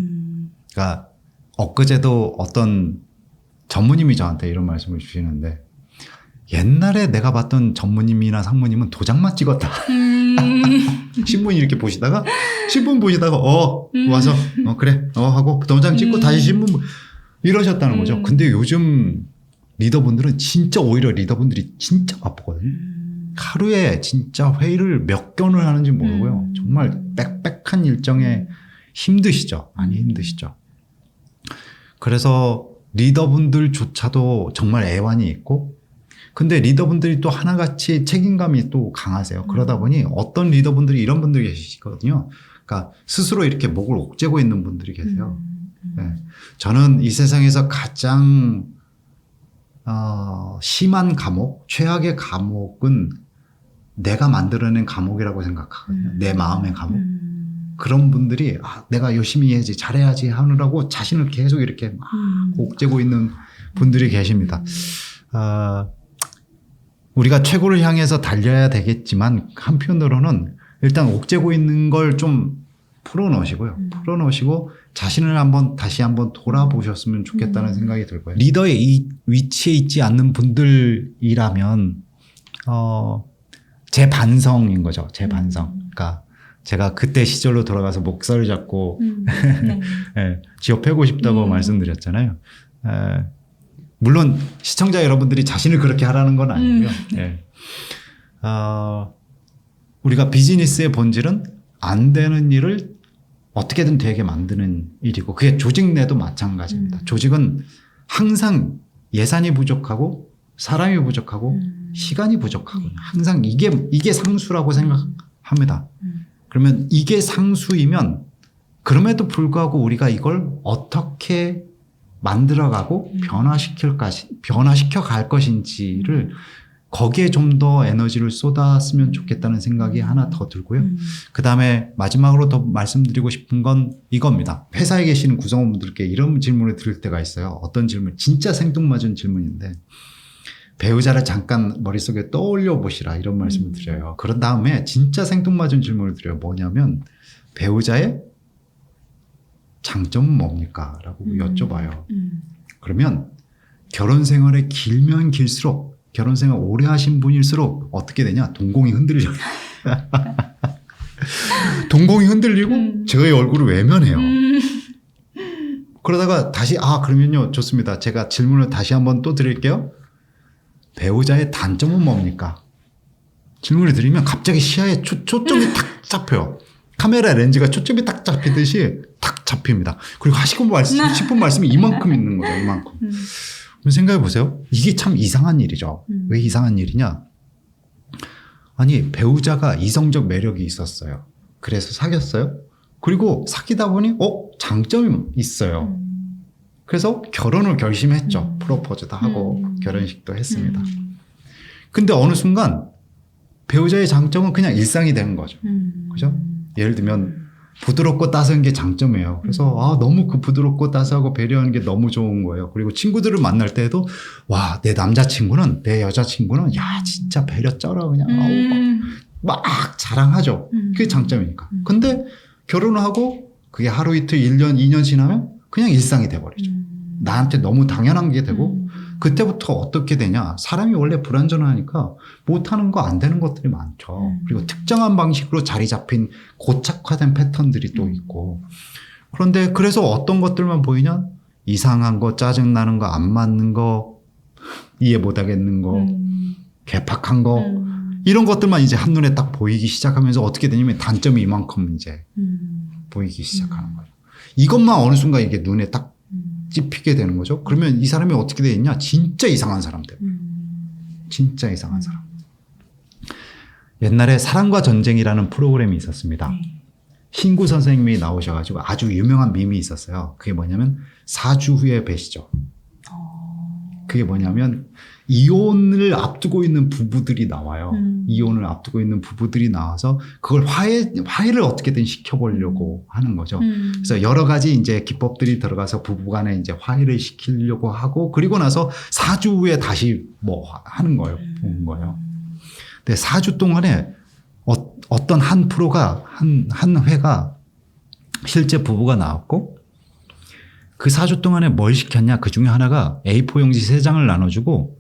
그러니까 엊그제도 어떤 전무님이 저한테 이런 말씀을 주시는데 옛날에 내가 봤던 전무님이나 상무님은 도장만 찍었다. 신문 이렇게 보시다가 와서 그래 하고 도장 찍고 다시 신문 이러셨다는 거죠. 근데 요즘 리더분들은 진짜 오히려 리더분들이 진짜 바쁘거든요. 하루에 진짜 회의를 몇 건을 하는지 모르고요. 정말 빽빽한 일정에 힘드시죠. 많이 힘드시죠. 그래서 리더분들조차도 정말 애환이 있고 근데 리더분들이 또 하나같이 책임감이 또 강하세요. 그러다 보니 어떤 리더분들이 이런 분들이 계시거든요. 그러니까 스스로 이렇게 목을 옥죄고 있는 분들이 계세요. 네. 저는 이 세상에서 가장 심한 감옥, 최악의 감옥은 내가 만들어낸 감옥이라고 생각하거든요. 내 마음의 감옥. 그런 분들이 내가 열심히 해야지, 잘해야지 하느라고 자신을 계속 이렇게 막 옥죄고 있는 분들이 계십니다. 우리가 최고를 향해서 달려야 되겠지만 한편으로는 일단 옥죄고 있는 걸 좀 풀어놓으시고요. 풀어놓으시고 자신을 다시 한번 돌아보셨으면 좋겠다는 생각이 들고요. 리더의 이 위치에 있지 않는 분들이라면 제 반성인 거죠. 제 반성. 그러니까 제가 그때 시절로 돌아가서 목살을 잡고 네, 지업해고 싶다고 말씀드렸잖아요. 물론 시청자 여러분들이 자신을 그렇게 하라는 건 아니고요. 네. 우리가 비즈니스의 본질은 안 되는 일을 어떻게든 되게 만드는 일이고 그게 조직 내도 마찬가지입니다. 조직은 항상 예산이 부족하고 사람이 부족하고 시간이 부족하고 항상 이게 상수라고 생각합니다. 그러면 이게 상수이면 그럼에도 불구하고 우리가 이걸 어떻게 만들어가고 변화시켜 갈 것인지를 거기에 좀 더 에너지를 쏟았으면 좋겠다는 생각이 하나 더 들고요. 그 다음에 마지막으로 더 말씀드리고 싶은 건 이겁니다. 회사에 계시는 구성원분들께 이런 질문을 드릴 때가 있어요. 어떤 질문, 진짜 생뚱맞은 질문인데 배우자를 잠깐 머릿속에 떠올려 보시라 이런 말씀을 드려요. 그런 다음에 진짜 생뚱맞은 질문을 드려요. 뭐냐면 배우자의 장점은 뭡니까? 라고 여쭤봐요. 그러면 결혼 생활이 길면 길수록 결혼 생활 오래 하신 분일수록 어떻게 되냐? 동공이 흔들려요. 동공이 흔들리고 저의 얼굴을 외면해요. 그러다가 다시 그러면요 좋습니다. 제가 질문을 다시 한번 또 드릴게요. 배우자의 단점은 뭡니까? 질문을 드리면 갑자기 시야에 초점이 탁 잡혀요. 카메라 렌즈가 초점이 딱 잡히듯이 딱 잡힙니다. 그리고 싶은 말씀이 이만큼 있는 거예요. 이만큼. 생각해 보세요. 이게 참 이상한 일이죠. 왜 이상한 일이냐? 아니, 배우자가 이성적 매력이 있었어요. 그래서 사귀었어요. 그리고 사귀다 보니 장점이 있어요. 그래서 결혼을 결심했죠. 프로포즈도 하고 결혼식도 했습니다. 근데 어느 순간 배우자의 장점은 그냥 일상이 되는 거죠. 그죠? 예를 들면 부드럽고 따스한 게 장점이에요. 그래서 너무 그 부드럽고 따스하고 배려하는 게 너무 좋은 거예요. 그리고 친구들을 만날 때도 와, 내 남자친구는 내 여자친구는 야 진짜 배려 쩔어 그냥 막 자랑하죠. 그게 장점이니까. 근데 결혼을 하고 그게 하루 이틀 1년 2년 지나면 그냥 일상이 돼버리죠. 나한테 너무 당연한 게 되고 그때부터 어떻게 되냐. 사람이 원래 불완전하니까 못하는 거 안 되는 것들이 많죠. 그리고 특정한 방식으로 자리 잡힌 고착화된 패턴들이 또 있고. 그런데 그래서 어떤 것들만 보이냐. 이상한 거, 짜증나는 거, 안 맞는 거, 이해 못하겠는 거, 괴팍한 거 이런 것들만 이제 한눈에 딱 보이기 시작하면서 어떻게 되냐면 단점이 이만큼 이제 보이기 시작하는 거예요. 이것만 어느 순간 이게 눈에 딱 찝히게 되는 거죠. 그러면 이 사람이 어떻게 돼 있냐? 진짜 이상한 사람 돼요. 진짜 이상한 사람. 옛날에 사랑과 전쟁이라는 프로그램이 있었습니다. 신구 선생님이 나오셔가지고 아주 유명한 밈이 있었어요. 그게 뭐냐면 4주 후에 뵈시죠. 그게 뭐냐면 이혼을 앞두고 있는 부부들이 나와요. 이혼을 앞두고 있는 부부들이 나와서 그걸 화해를 어떻게든 시켜보려고 하는 거죠. 그래서 여러 가지 이제 기법들이 들어가서 부부간에 이제 화해를 시키려고 하고 그리고 나서 4주 후에 다시 뭐 하는 거예요. 보는 거예요. 근데 4주 동안에 어떤 한 프로가 한 회가 실제 부부가 나왔고 그 4주 동안에 뭘 시켰냐? 그 중에 하나가 A4 용지 3장을 나눠주고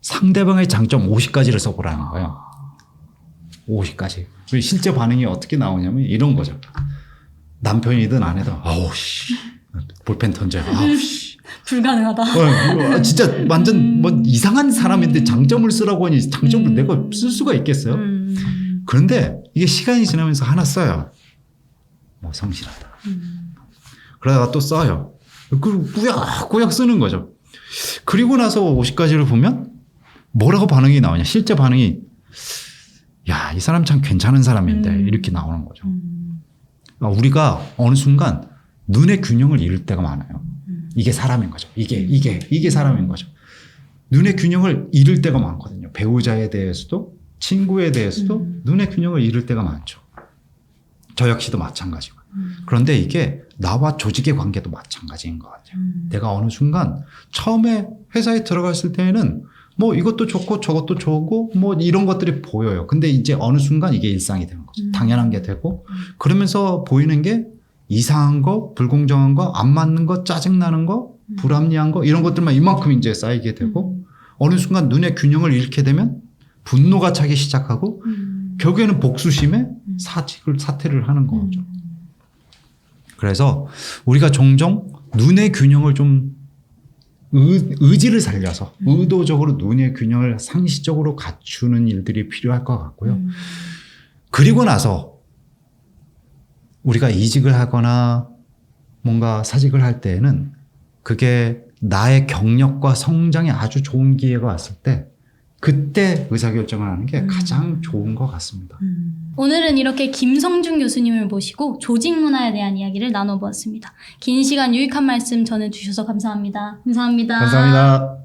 상대방의 장점 50가지를 써보라는 거예요. 50가지. 실제 반응이 어떻게 나오냐면 이런 거죠. 남편이든 아내든 아우 씨 볼펜 던져요. 아우 씨 불가능하다. 진짜 완전 뭐 이상한 사람인데 장점을 쓰라고 하니 장점을 내가 쓸 수가 있겠어요? 그런데 이게 시간이 지나면서 하나 써요. 뭐 성실하다. 그러다가 또 써요. 그리고 꾸역꾸역 쓰는 거죠. 그리고 나서 50가지를 보면 뭐라고 반응이 나오냐. 실제 반응이 야, 이 사람 참 괜찮은 사람인데 이렇게 나오는 거죠. 그러니까 우리가 어느 순간 눈의 균형을 잃을 때가 많아요. 이게 사람인 거죠. 이게 사람인 거죠. 눈의 균형을 잃을 때가 많거든요. 배우자에 대해서도 친구에 대해서도 눈의 균형을 잃을 때가 많죠. 저 역시도 마찬가지고. 그런데 이게 나와 조직의 관계도 마찬가지인 것 같아요. 내가 어느 순간 처음에 회사에 들어갔을 때에는 뭐 이것도 좋고 저것도 좋고 뭐 이런 것들이 보여요. 근데 이제 어느 순간 이게 일상이 되는 거죠. 당연한 게 되고 그러면서 보이는 게 이상한 거, 불공정한 거, 안 맞는 거, 짜증나는 거, 불합리한 거 이런 것들만 이만큼 이제 쌓이게 되고 어느 순간 눈의 균형을 잃게 되면 분노가 차기 시작하고 결국에는 복수심에 사퇴를 하는 거죠. 그래서 우리가 종종 눈의 균형을 좀 의지를 살려서 의도적으로 눈의 균형을 상시적으로 갖추는 일들이 필요할 것 같고요. 그리고 나서 우리가 이직을 하거나 뭔가 사직을 할 때에는 그게 나의 경력과 성장에 아주 좋은 기회가 왔을 때 그때 의사결정을 하는 게 가장 좋은 것 같습니다. 오늘은 이렇게 김성준 교수님을 모시고 조직 문화에 대한 이야기를 나눠보았습니다. 긴 시간 유익한 말씀 전해주셔서 감사합니다. 감사합니다. 감사합니다.